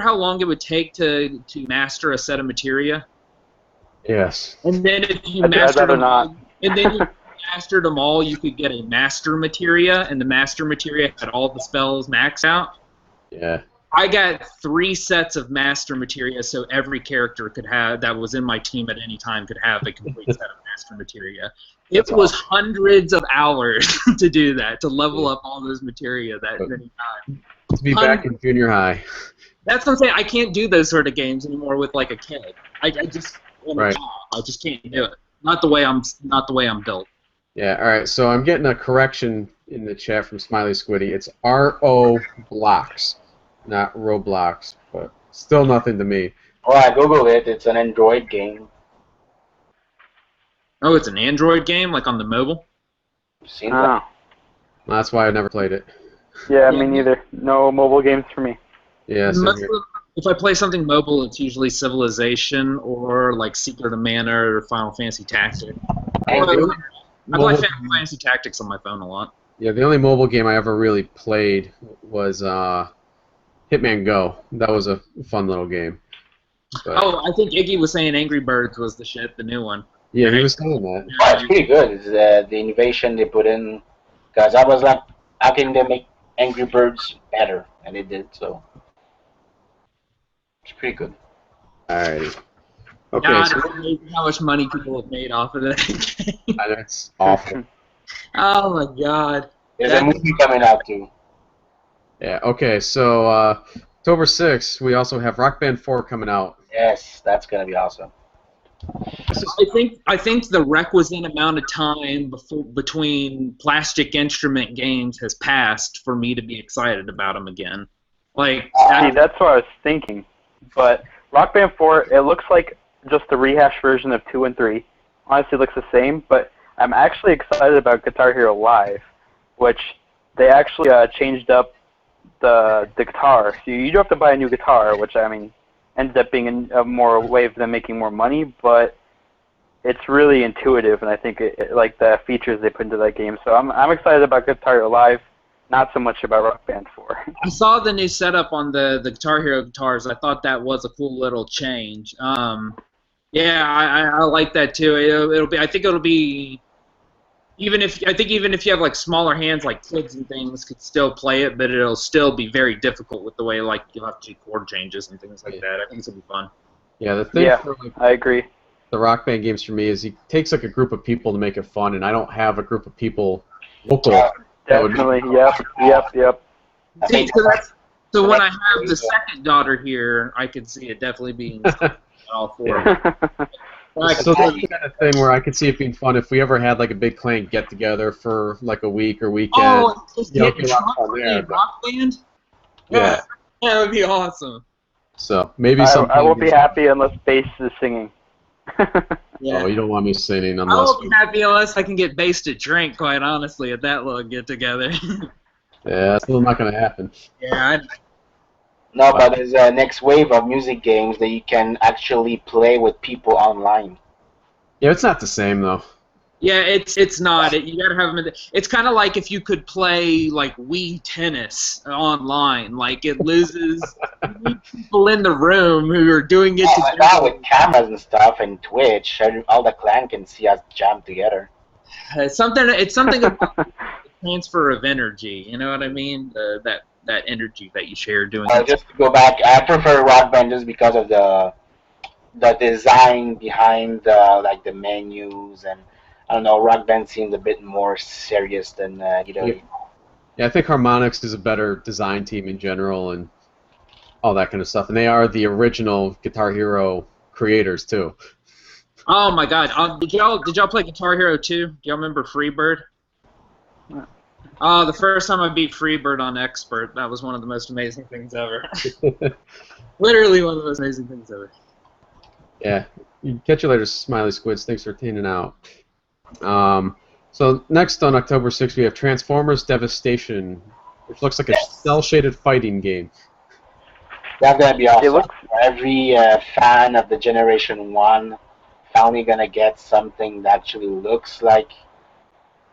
how long it would take to master a set of materia? Yes. And then if you I'd mastered rather them all, not. and then you mastered them all, you could get a master materia, and the master materia had all the spells maxed out. Yeah. I got 3 sets of master materia, so every character could have that was in my team at any time could have a complete set of master materia. It That's was awesome. hundreds of hours to do that, to level up all those materia that But many times. to be back in junior high. That's what I'm saying. I can't do those sort of games anymore with like a kid. I just want to Right. job. I just can't do it. Not the way I'm built. Yeah. All right. So I'm getting a correction in the chat from Smiley Squiddy. It's RO Blocks, not Roblox, but still nothing to me. Oh, I googled it. It's an Android game. Oh, it's an Android game, like on the mobile. Seems like Oh. That's why I never played it. Yeah, Yeah. me neither. No mobile games for me. Yeah. Same Most here. of- If I play something mobile, it's usually Civilization or like Secret of Mana or Final Fantasy Tactics. I Yeah, play the Final mobile- Fantasy Tactics on my phone a lot. Yeah, the only mobile game I ever really played was Hitman Go. That was a fun little game. But, Oh, I think Iggy was saying Angry Birds was the shit, the new one. yeah, he was saying that. oh, it's pretty good. It's the innovation they put in. Because I was like, how can they make Angry Birds better? And they did, so it's pretty good. Alrighty. Okay, God, so it's amazing how much money people have made off of that game. I know it's awful. Oh my god. There's That- a movie coming out too. Yeah. Okay, so October 6th, we also have Rock Band 4 coming out. Yes, that's gonna be awesome. This is, I think the requisite amount of time between Plastic Instrument games has passed for me to be excited about them again. Like, See, that's what I was thinking. But Rock Band 4, it looks like just the rehash version of 2 and 3. Honestly, it looks the same, but I'm actually excited about Guitar Hero Live, which they actually changed up the guitar. So you do have to buy a new guitar, which, I mean, ended up being a more way of them making more money, but it's really intuitive, and I think like the features they put into that game. So I'm excited about Guitar Hero Live, not so much about Rock Band 4. I saw the new setup on the Guitar Hero guitars. I thought that was a cool little change. Yeah, I like that too. It'll be. I think it'll be. Even if you have like smaller hands, like kids and things could still play it, but it'll still be very difficult with the way like you'll have to do chord changes and things like that. I think it's gonna be fun. yeah, the thing Yeah, for like, I agree. the Rock Band games for me is he takes like a group of people to make it fun, and I don't have a group of people local. That would be- Definitely. Yep. I See, think so when I have the second daughter here, I could see it definitely being all four. Like, So that's the kind of thing where I could see it being fun if we ever had like a big clan get together for like a week or weekend. oh, just You know, get it'd be a lot of fun drunk there, and but- rock band. Yeah. That would be awesome. So maybe I sometime. won't be happy unless bass is singing. Yeah. Oh, you don't want me singing I unless. won't be happy unless I can get Bass to drink, quite honestly, at that little get together. Yeah, that's still not going to happen. Yeah, no, but there's a next wave of music games that you can actually play with people online. Yeah, it's not the same though. it's not. You gotta have them. It's kind of like if you could play like Wii tennis online. Like it loses you need people in the room who are doing it Yeah, now together. with cameras and stuff and Twitch, all the clan can see us jam together. It's something about the transfer of energy. You know what I mean? That energy that you share doing it. Just to go back, I prefer Rock Band just because of the design behind like the menus, and I don't know, Rock Band seems a bit more serious than Yeah, I think Harmonix is a better design team in general and all that kind of stuff. And they are the original Guitar Hero creators too. Oh my God! Did y'all play Guitar Hero 2? Do y'all remember Freebird? Oh, the first time I beat Freebird on Expert, that was one of the most amazing things ever. Literally one of the most amazing things ever. Yeah. Catch you later, Smiley Squids. Thanks for tuning out. So next on October 6th, we have Transformers Devastation, which looks like a cel-shaded fighting game. That's gonna be It awesome. looks Every fan of the Generation One finally gonna get something that actually looks like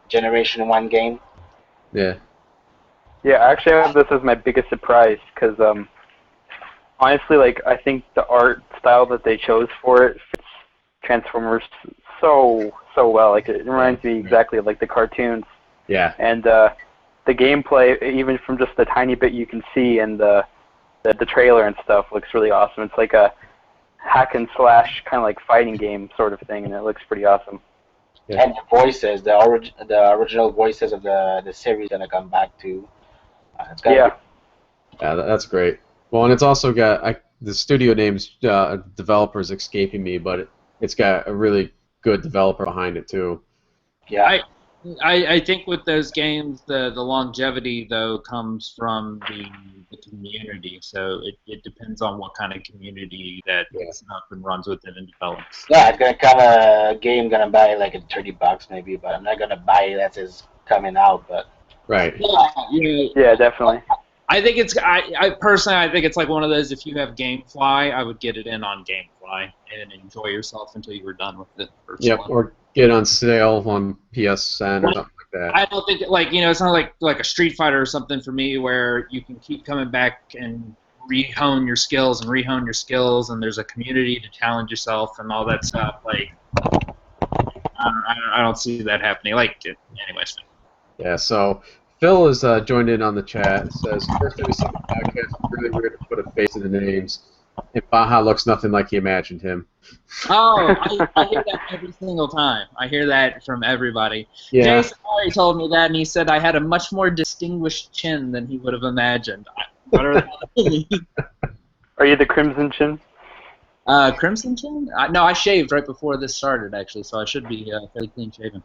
Generation One game. Yeah. yeah. I actually have this as my biggest surprise because honestly, like I think the art style that they chose for it fits Transformers so well. Like it reminds me exactly of like the cartoons, Yeah. and the gameplay, even from just the tiny bit you can see in the trailer and stuff, looks really awesome. It's like a hack and slash kind of like fighting game sort of thing, and it looks pretty awesome. Yeah. And the voices, the original voices of the series gonna come back too. It's gonna Yeah, Yeah, that's great. Well, and it's also got the studio names developers escaping me, but it's got a really good developer behind it too. be yeah. I think with those games, the longevity though comes from the community. So it depends on what kind of community that Yeah. picks it up and runs with it and develops. Yeah, it's gonna come a game gonna buy like at $30 maybe, but I'm not gonna buy it as it's coming out. But Right. yeah, definitely. I think it's I personally I think it's like one of those, if you have GameFly, I would get it in on GameFly and enjoy yourself until you were done with it. Yep. Personally. Or get on sale on PSN or Well, something like that. I don't think like it's not like a Street Fighter or something for me where you can keep coming back and rehone your skills and rehone your skills, and there's a community to challenge yourself and all that stuff. Like I don't see that happening. Like anyways. Yeah. So Phil is joined in on the chat. It says first time we see the podcast, it's really weird to put a face to the names. And Baja looks nothing like he imagined him. Oh, I hear that every single time. I hear that from everybody. Yeah. Jason already told me that, and he said I had a much more distinguished chin than he would have imagined. What are they? Are you the Crimson Chin? Crimson chin? No, I shaved right before this started, actually, so I should be fairly clean shaven.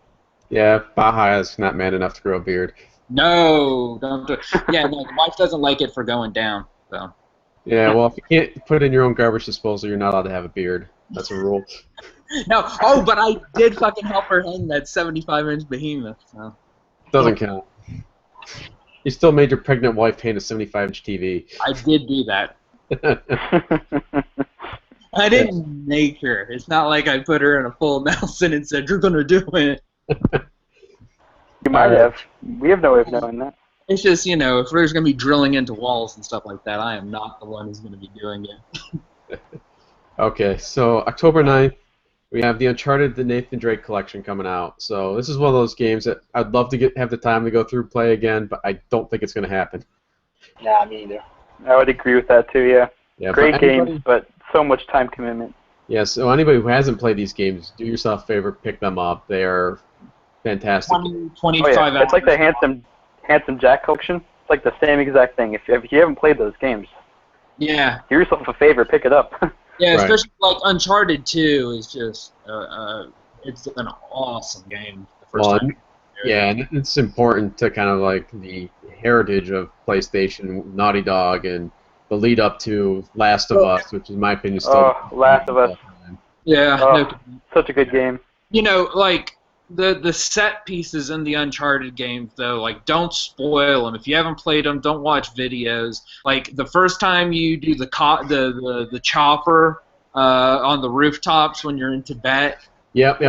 Yeah. Baja is not man enough to grow a beard. No, don't do it. Yeah, no, the wife doesn't like it for going down. So. Yeah. Well, if you can't put it in your own garbage disposal, you're not allowed to have a beard. That's a rule. No, oh, but I did fucking help her hang that 75-inch behemoth. So. Doesn't count. You still made your pregnant wife paint a 75-inch TV. I did do that. I didn't make her. It's not like I put her in a full Nelson and said, "You're gonna do it." You might have. We have no way of knowing that. It's just, if there's gonna be drilling into walls and stuff like that, I am not the one who's gonna be doing it. Okay, so October 9th, we have the Uncharted: The Nathan Drake Collection coming out. So this is one of those games that I'd love to have the time to go through and play again, but I don't think it's going to happen. yeah, me either. I would agree with that too. Yeah. Yeah, Great but anybody, games, but so much time commitment. Yeah, so anybody who hasn't played these games, do yourself a favor, pick them up. They are fantastic. 25 Oh, yeah. It's like the Handsome Jack collection. It's like the same exact thing. If you haven't played those games, Yeah. do yourself a favor, pick it up. Yeah, Right. especially like Uncharted 2 is just it's an awesome game the first Well, time. yeah, and it's important to kind of like the heritage of PlayStation, Naughty Dog, and the lead up to Last of Us, which in my opinion is still Last of Us. Yeah. Oh, No, such a good game. like the set pieces in the Uncharted games though, like don't spoil them. If you haven't played them, don't watch videos. Like the first time you do the chopper on the rooftops when you're in Tibet, Yep.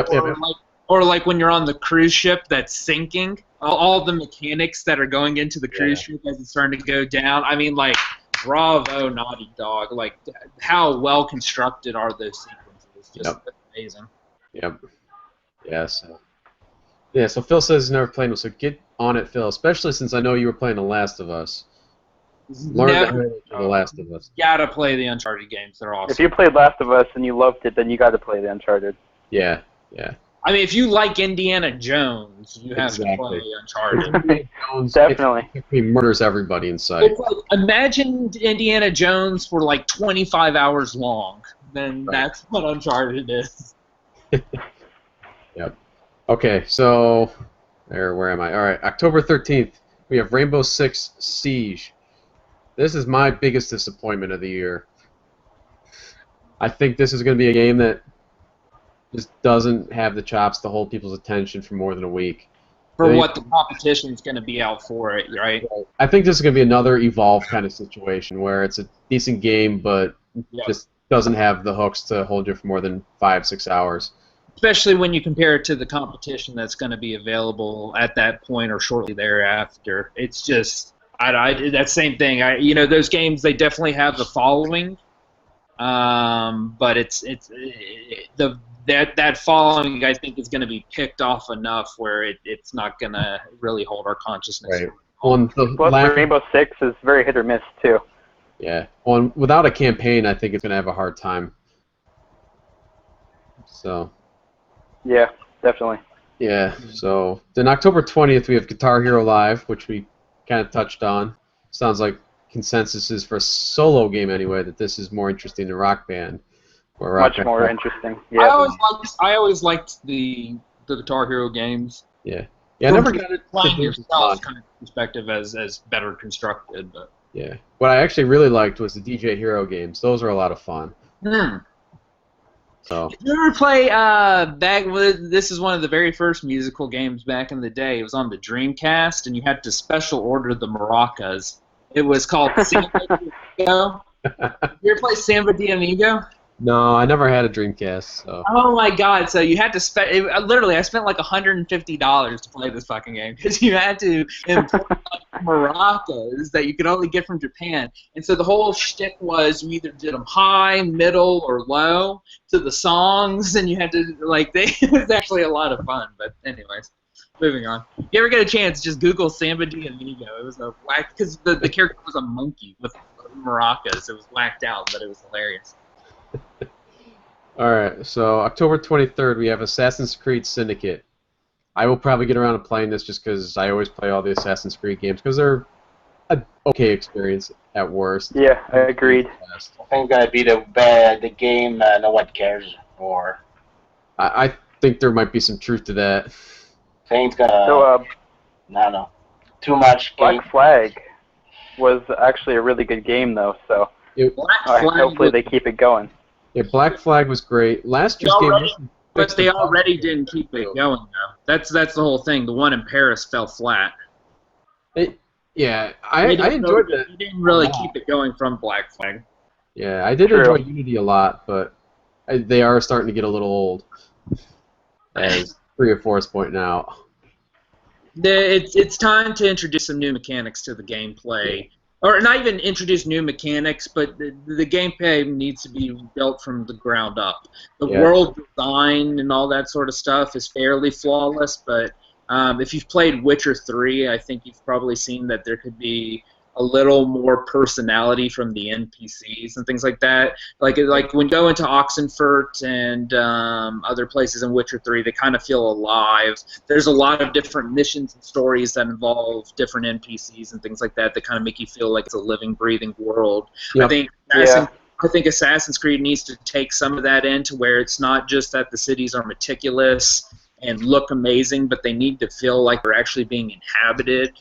or like when you're on the cruise ship that's sinking, all the mechanics that are going into the cruise ship as it's starting to go down. I mean, like, bravo, Naughty Dog. Like, how well constructed are those sequences? Just amazing. Yep. Yeah, so Phil says he's never played them, so get on it, Phil, especially since I know you were playing The Last of Us. Learn the heritage of The Last of Us. Gotta play the Uncharted games. They're awesome. If you played Last of Us and you loved it, then you got to play the Uncharted. Yeah. I mean, if you like Indiana Jones, you have to play Uncharted. Definitely. He murders everybody in sight. It's like, imagine Indiana Jones for like 25 hours long. Then that's what Uncharted is. Yep. Okay, so where am I? All right, October 13th, we have Rainbow Six Siege. This is my biggest disappointment of the year. I think this is going to be a game that just doesn't have the chops to hold people's attention for more than a week. for what the competition's going to be out for it, right? I think this is going to be another Evolve kind of situation where it's a decent game, but just doesn't have the hooks to hold you for more than 5-6 hours. Especially when you compare it to the competition that's going to be available at that point or shortly thereafter. It's just that same thing. Those games, they definitely have the following, but that following, I think, is going to be picked off enough where it's not going to really hold our consciousness. Right. Plus, Rainbow Six is very hit or miss too. Yeah. Well, without a campaign, I think it's going to have a hard time. So. Yeah, definitely. Yeah. So then October 20th, we have Guitar Hero Live, which we kind of touched on. Sounds like consensus is for a solo game anyway that this is more interesting than Rock Band. Much more interesting. Yeah. I always liked the Guitar Hero games. Yeah. Yeah, I never got it playing yourself kind of perspective as better constructed, but yeah. What I actually really liked was the DJ Hero games. Those were a lot of fun. So. Did you ever play this is one of the very first musical games back in the day. It was on the Dreamcast, and you had to special order the maracas. It was called Samba de Amigo. You ever play Samba de Amigo? No, I never had a Dreamcast. So. Oh my God! So you had to spend literally. I spent like $150 to play this fucking game because you had to import maracas that you could only get from Japan, and so the whole shtick was you either did them high, middle, or low to the songs, and you had to it was actually a lot of fun. But anyways, moving on. If you ever get a chance, just Google Samba de Amigo. It was a because the character was a monkey with maracas. It was whacked out, but it was hilarious. Alright, so October 23rd, we have Assassin's Creed Syndicate. I will probably get around to playing this just because I always play all the Assassin's Creed games because they're an okay experience at worst. Yeah, I agreed. I think it's going to be the game no one cares for. I think there might be some truth to that. I think it's going to... So, no. Too much game. Black Flag was actually a really good game, though, so hopefully they keep it going. Yeah, Black Flag was great. Last year's game... But they already didn't keep it going, though. That's the whole thing. The one in Paris fell flat. I enjoyed that. They didn't really keep it going from Black Flag. Yeah, I did enjoy Unity a lot, but they are starting to get a little old, as 3 or 4 is pointing out. It's time to introduce some new mechanics to the gameplay. Or not even introduce new mechanics, but the gameplay needs to be built from the ground up. The world design and all that sort of stuff is fairly flawless, but if you've played Witcher 3, I think you've probably seen that there could be a little more personality from the NPCs and things like that. Like when you go into Oxenfurt and other places in Witcher 3, they kind of feel alive. There's a lot of different missions and stories that involve different NPCs and things like that that kind of make you feel like it's a living, breathing world. Yep. I think Assassin's Creed needs to take some of that in to where it's not just that the cities are meticulous and look amazing, but they need to feel like they're actually being inhabited.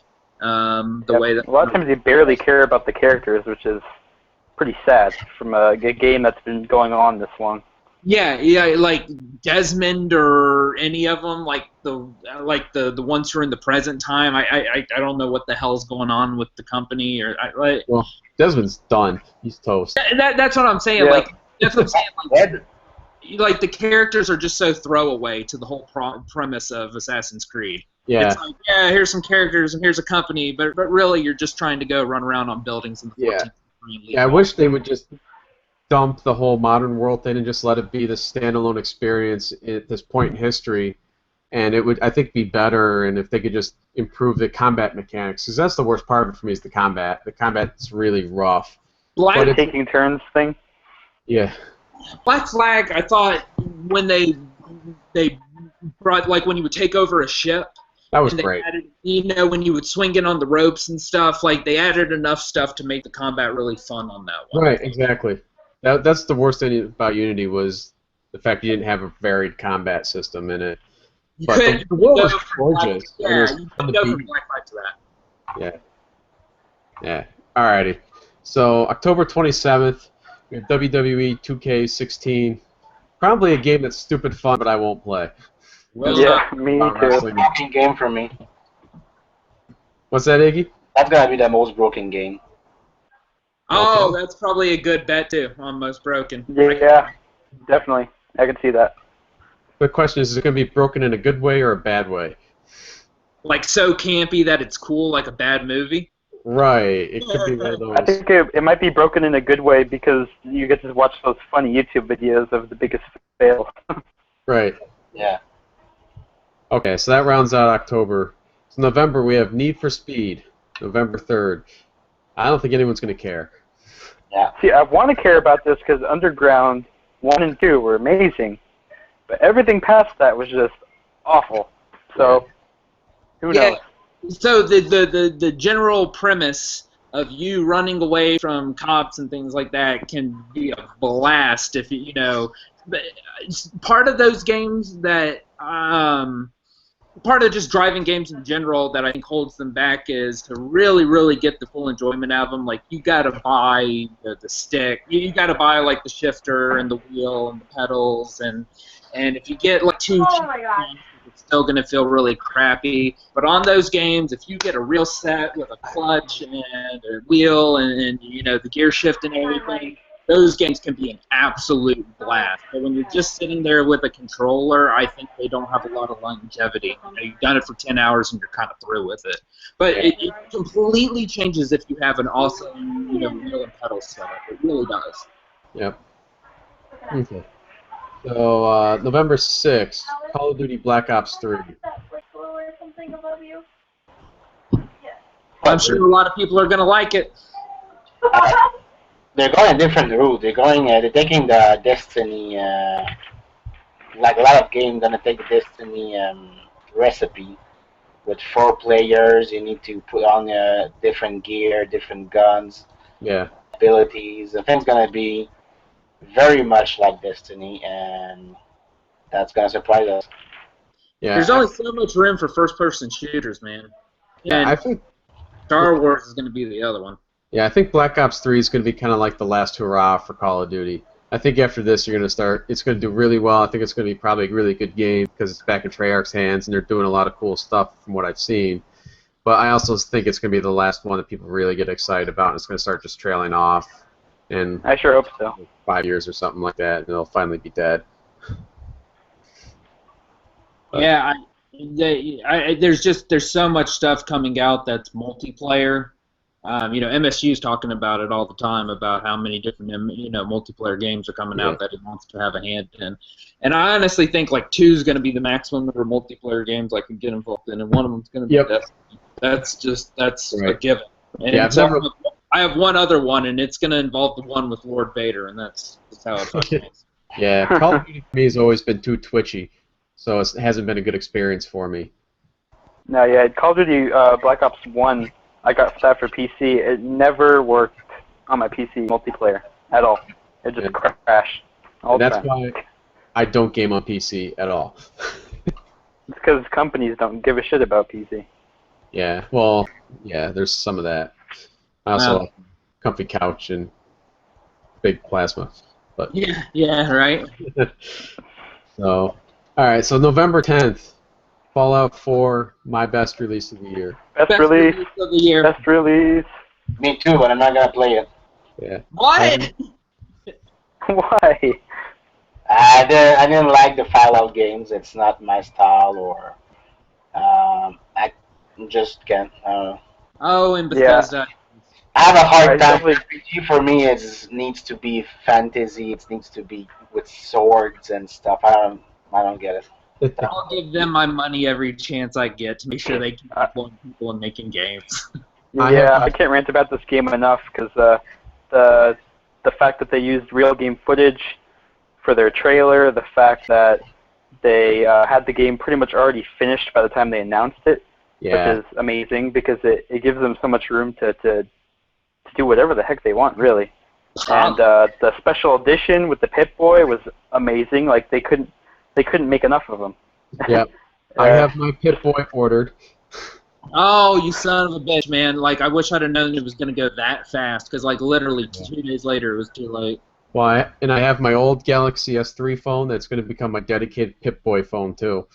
Way that a lot of times you barely care about the characters, which is pretty sad from a game that's been going on this long. Yeah, like Desmond or any of them, like the ones who are in the present time. I don't know what the hell's going on with the company Well, Desmond's done. He's toast. That's what I'm saying. Yeah. Like that's what I'm saying. Like the characters are just so throwaway to the whole premise of Assassin's Creed. Yeah. It's like, here's some characters and here's a company, but really you're just trying to go run around on buildings in the 14th century. Yeah, I wish they would just dump the whole modern world thing and just let it be the standalone experience at this point in history, and it would, I think, be better. And if they could just improve the combat mechanics, because that's the worst part of it for me is the combat. The combat's really rough. The taking turns thing. Yeah. Black Flag, I thought when they brought, like when you would take over a ship. That was great. Added, when you would swing in on the ropes and stuff, like they added enough stuff to make the combat really fun on that one. Right, exactly. That's the worst thing about Unity was the fact you didn't have a varied combat system in it. But the world was gorgeous. You could go from Black Flag to that. Yeah. Alrighty. So October 27th, we have WWE 2K16. Probably a game that's stupid fun, but I won't play. Well Yeah, done. me About too. wrestling. Broken game for me. What's that, Iggy? That's gonna be the most broken game. Oh, Okay. that's probably a good bet too. Almost broken. Yeah, definitely. I can see that. The question is it going to be broken in a good way or a bad way? Like so campy that it's cool, like a bad movie. Right. It could be one of I those. think it might be broken in a good way because you get to watch those funny YouTube videos of the biggest fail. Right. Yeah. Okay, so that rounds out October. So November we have Need for Speed, November 3rd. I don't think anyone's going to care. Yeah. See, I want to care about this because Underground 1 and 2 were amazing, but everything past that was just awful. So, who knows? So the general premise of you running away from cops and things like that can be a blast if you know. But part of those games that part of just driving games in general that I think holds them back is to really get the full enjoyment out of them. Like you got to buy the stick, you got to buy like the shifter and the wheel and the pedals, and if you get like too cheap, it's still going to feel really crappy. But on those games, if you get a real set with a clutch and a wheel and you know the gear shift and everything, those games can be an absolute blast. But when you're just sitting there with a controller, I think they don't have a lot of longevity. You know, you've done it for 10 hours and you're kind of through with it. But it completely changes if you have an awesome, you know, wheel and pedal setup. It really does. Yep. Okay. So November 6th, Call of Duty Black Ops 3. I'm sure a lot of people are going to like it. They're going a different route. They're taking the Destiny, like a lot of games gonna take the Destiny recipe with 4 players. You need to put on different gear, different guns, Yeah. abilities. The thing's gonna be very much like Destiny, and that's gonna surprise us. Yeah. There's only so much room for first-person shooters, man. And I think Star Wars is going to be the other one. I think Black Ops 3 is going to be kind of like the last hurrah for Call of Duty. I think after this you're going to start. It's going to do really well. I think it's going to be probably a really good game because it's back in Treyarch's hands and they're doing a lot of cool stuff from what I've seen. But I also think it's going to be the last one that people really get excited about, and it's going to start just trailing off. And I sure hope so. 5 years or something like that, and it'll finally be dead. Yeah, there's so much stuff coming out that's multiplayer. You know, MSU's talking about it all the time about how many different multiplayer games are coming out that it wants to have a hand in. And I honestly think like 2 is going to be the maximum number of multiplayer games I can get involved in, and one of them's going to be Destiny. That's a given. And I have one other one, and it's going to involve the one with Lord Vader, and that's how it fucking is. Yeah, Call of Duty for me has always been too twitchy, so it hasn't been a good experience for me. No, yeah, Call of Duty Black Ops 1, I got that for PC. It never worked on my PC multiplayer at all. It just crashed all the time. That's why I don't game on PC at all. It's because companies don't give a shit about PC. Yeah, well, yeah, there's some of that. I also like comfy couch and big plasma. But yeah, right. So, all right, so November 10th, Fallout 4, my best release of the year. Best release of the year. Best release. Me too, but I'm not gonna play it. Yeah. What? Why? I didn't like the Fallout games. It's not my style, or I just can't. Oh, and Bethesda. I have a hard time. Definitely. RPG for me needs to be fantasy. It needs to be with swords and stuff. I don't get it. I'll give them my money every chance I get to make sure they keep employing people and making games. Yeah, I can't rant about this game enough because the fact that they used real game footage for their trailer, the fact that they had the game pretty much already finished by the time they announced it, which is amazing because it gives them so much room to do whatever the heck they want, really. And the special edition with the Pip-Boy was amazing. Like they couldn't make enough of them. Yep. I have my Pip-Boy ordered. Oh, you son of a bitch, man. Like, I wish I'd have known it was going to go that fast, because, like, literally 2 days later, it was too late. Well, I have my old Galaxy S3 phone that's going to become my dedicated Pip-Boy phone too.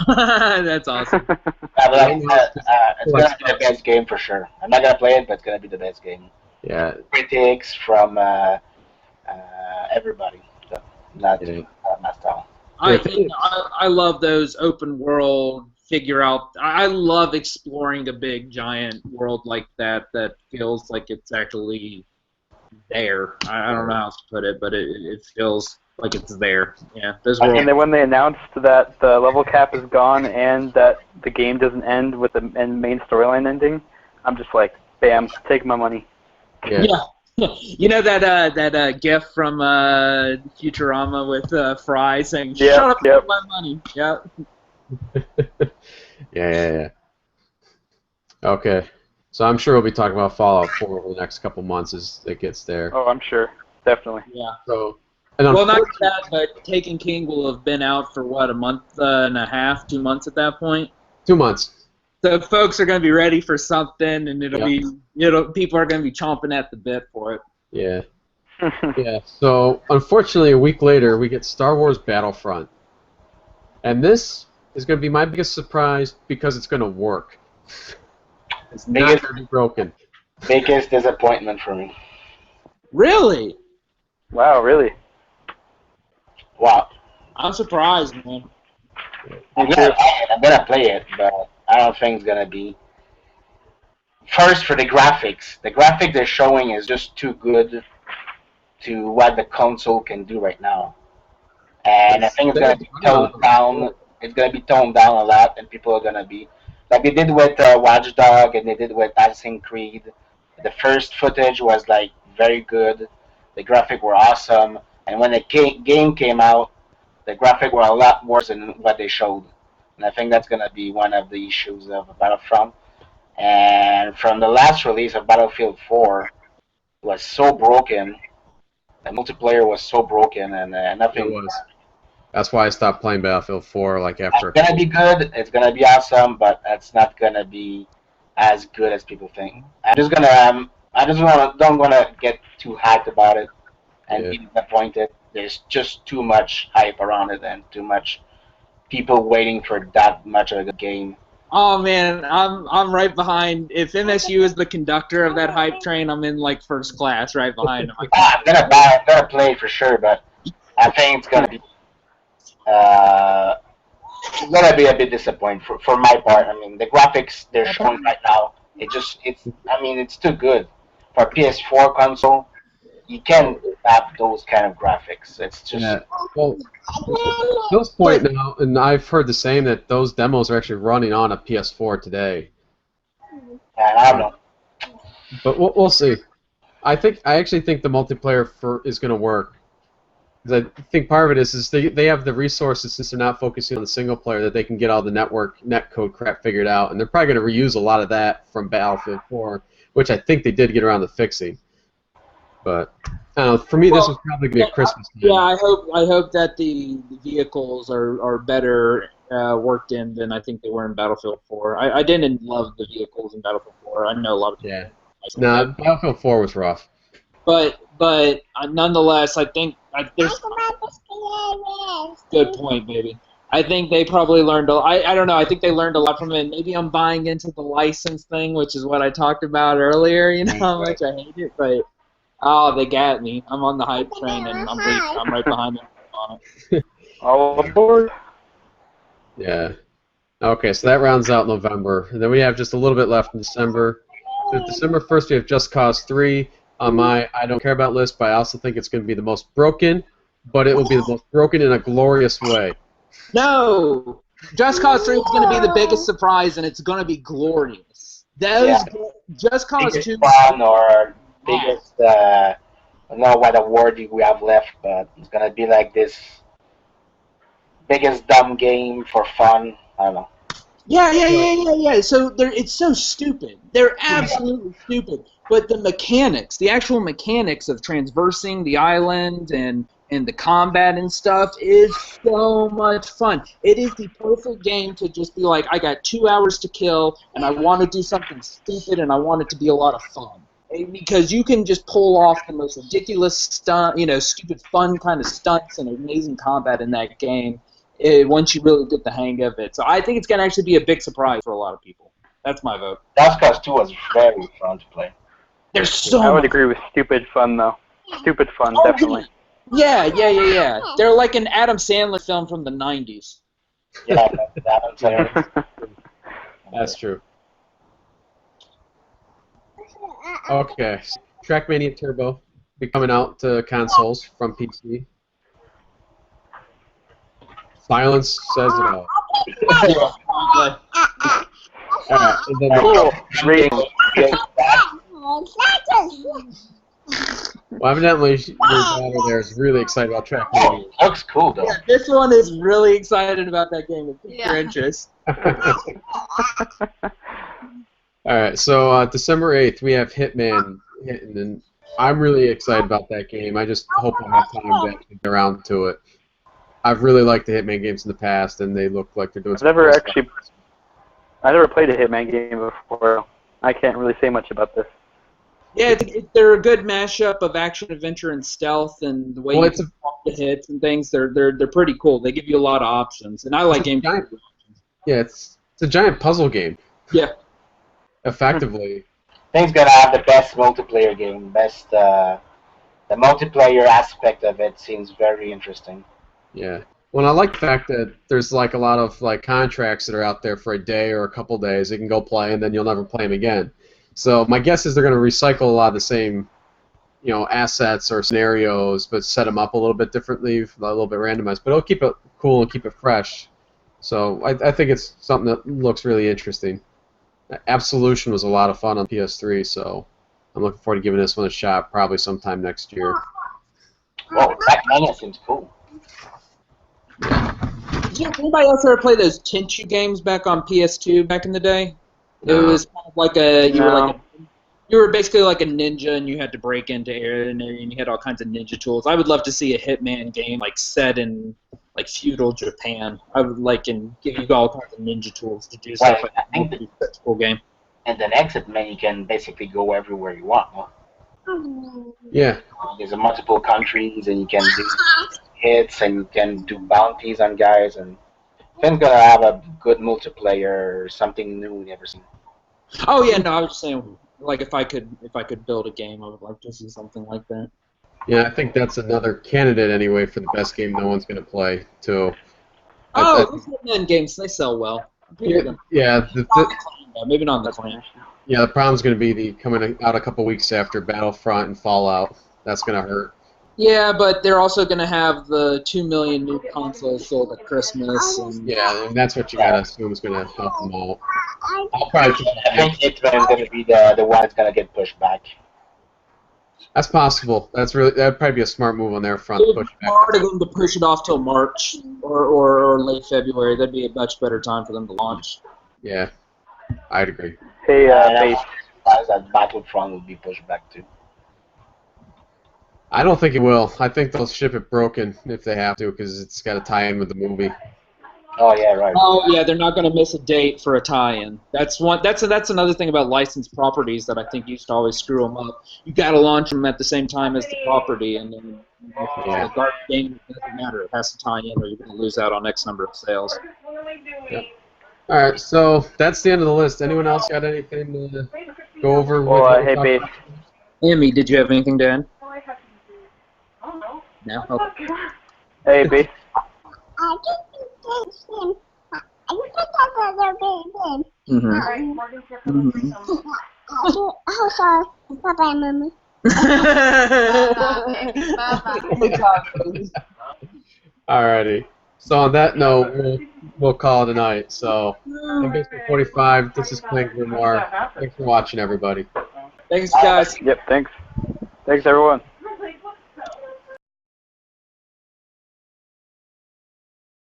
That's awesome. Right now, it's just It's gonna be the best game for sure. I'm not gonna play it, but it's gonna be the best game. yeah, Critics from everybody, so not yeah. my style. The thing is, I love those open world figure out. I love exploring a big giant world like that feels like it's actually there. I don't know how else to put it, but it feels like it's there. Yeah, those And worlds. then when they announced that the level cap is gone and that the game doesn't end with the main storyline ending, I'm just like, bam, take my money. yeah. Yeah. You know that gif from Futurama with Fry saying, Yep, "Shut up, yep. take my money." Yeah. Yeah. Okay. So I'm sure we'll be talking about Fallout 4 over the next couple months as it gets there. Oh, I'm sure, definitely. Yeah. So, and Well, not unfortunately, that, but Taken King will have been out for what, a month and a half, 2 months at that point. 2 months. So folks are going to be ready for something, and Yep. people are going to be chomping at the bit for it. Yeah. Yeah. So unfortunately, a week later, we get Star Wars Battlefront, and this is going to be my biggest surprise because it's going to work. It's not Biggest going to be broken. biggest disappointment for me. Really? Wow, really? Wow. I'm surprised, man. I'm gonna play it, but I don't think it's gonna be. First, for the graphics. The graphics they're showing is just too good to what the console can do right now. And I think it's gonna be toned down. It's gonna be toned down a lot, and people are gonna be like they did with Watch Dog and they did with Assassin's Creed. The first footage was like very good. The graphics were awesome, and when the game came out, the graphics were a lot worse than what they showed. And I think that's gonna be one of the issues of Battlefront. And from the last release of Battlefield 4, was so broken. The multiplayer was so broken, and It nothing. was. That's why I stopped playing Battlefield 4 like after. It's gonna be good. It's gonna be awesome, but it's not gonna be as good as people think. I just don't wanna get too hyped about it and Yeah. be disappointed. There's just too much hype around it and too much people waiting for that much of a game. Oh man, I'm right behind. If MSU is the conductor of that hype train, I'm in like first class, right behind him. I'm gonna play it for sure, but I think uh, it's gonna be a bit disappointing for my part. I mean, the graphics they're showing right now, it's too good for a PS4 console. You can't have those kind of graphics. It's just Yeah. Well, Bill's point now, and I've heard the same that those demos are actually running on a PS4 today. I don't know. But we'll see. I actually think the multiplayer is going to work. 'Cause I think part of it is they have the resources since they're not focusing on the single player that they can get all the netcode crap figured out, and they're probably going to reuse a lot of that from Battlefield 4, which I think they did get around to fixing. But I don't know, for me, this was probably going to be a Christmas game. Yeah, I hope that the vehicles are better worked in than I think they were in Battlefield 4. I didn't love the vehicles in Battlefield 4. I know a lot of people. Yeah. No, Battlefield 4 was rough. But nonetheless, I think there's good point, baby. I think they probably learned. I don't know. I think they learned a lot from it. Maybe I'm buying into the license thing, which is what I talked about earlier. You know how much I hate it, but they got me. I'm on the hype train, and I'm right behind them on it. All aboard. Yeah. Okay, so that rounds out November. And then we have just a little bit left in December. So December 1st, we have Just Cause 3 on my I don't care about list, but I also think it's going to be the most broken, but it will be the most broken in a glorious way. No! Just Cause 3 is going to be the biggest surprise, and it's going to be glorious. Just Cause Biggest 2... fun or biggest, I don't know what award we have left, but it's gonna be like this biggest dumb game for fun. I don't know. Yeah. So it's so stupid. They're absolutely stupid. But the actual mechanics of traversing the island and the combat and stuff is so much fun. It is the perfect game to just be like, I got 2 hours to kill, and I want to do something stupid, and I want it to be a lot of fun. because you can just pull off the most ridiculous stunt, stupid fun kind of stunts and amazing combat in that game once you really get the hang of it. So I think it's going to actually be a big surprise for a lot of people. That's my vote. Just Cause 2 was very fun to play. There's so I would much. agree with stupid fun, though. Stupid fun, Oh, definitely. Yeah. They're like an Adam Sandler film from the 90s. Yeah, that's That's true. Okay, Trackmania Turbo be coming out to consoles from PC. Silence says it all. Alright, and then Cool. Rating. well, evidently your daughter there is really excited about Trackmania. looks cool though. Yeah, this one is really excited about that game. It piqued your interest. Alright, so December 8th we have Hitman hitting, and I'm really excited about that game. I just hope I have time to actually get around to it. I've really liked the Hitman games in the past, and they look like they're doing some cool stuff. I've never played a Hitman game before. I can't really say much about this. Yeah, they're a good mashup of action, adventure, and stealth, and the way you can pop the hits and things. They're pretty cool. They give you a lot of options, and I like games. Yeah, it's a giant puzzle game. Yeah. Effectively. I think it's gonna have the best multiplayer game. The multiplayer aspect of it seems very interesting. Yeah. Well, I like the fact that there's like a lot of like contracts that are out there for a day or a couple days. You can go play, and then you'll never play them again. So my guess is they're going to recycle a lot of the same, assets or scenarios, but set them up a little bit differently, a little bit randomized. But it'll keep it cool and keep it fresh. So I think it's something that looks really interesting. Absolution was a lot of fun on PS3, so I'm looking forward to giving this one a shot probably sometime next year. Whoa, Trackmania seems cool. Did anybody else ever play those Tenchu games back on PS2 back in the day? No. It was kind of like you were basically like a ninja, and you had to break into area, and you had all kinds of ninja tools. I would love to see a Hitman game like set in like feudal Japan. I would like and give you all kinds of ninja tools to do stuff. I think that's a cool game. And then exit man, you can basically go everywhere you want. Huh? Yeah. There's multiple countries, and you can do hits, and you can do bounties on guys, and I think it's gonna have a good multiplayer, something new we never seen. Oh yeah, no, I was just saying, like if I could build a game, I would like to see something like that. Yeah, I think that's another candidate anyway for the best game no one's going to play, too. Those Hitman games, they sell well. Yeah, Maybe not in the clan. Yeah, the problem's going to be coming out a couple weeks after Battlefront and Fallout. That's going to hurt. Yeah, but they're also going to have the 2 million new consoles sold at Christmas. Yeah, and that's what you got to assume is going to help them out. I think it's going to be the one that's going to get pushed back. That's possible. That'd probably be a smart move on their front. It's hard for them to push it off till March or late February. That'd be a much better time for them to launch. Yeah, I'd agree. Hey, Base. That Battlefront will be pushed back too. I don't think it will. I think they'll ship it broken if they have to, because it's got to tie in with the movie. Oh yeah, right. Oh yeah, they're not going to miss a date for a tie-in. That's another thing about licensed properties that I think used to always screw them up. You got to launch them at the same time as the property, and then the garbage game doesn't matter. It has to tie in, or you're going to lose out on X number of sales. Yep. All right, so that's the end of the list. Anyone else got anything to go over? Well, hey, Base. Amy, did you have anything to add? No. Okay. Hey, Base. Alrighty. So on that note, we'll call it a night. So, in Basement 45, this is playing Grimoire. Thanks for watching, everybody. Thanks, guys. Yep, thanks. Thanks, everyone.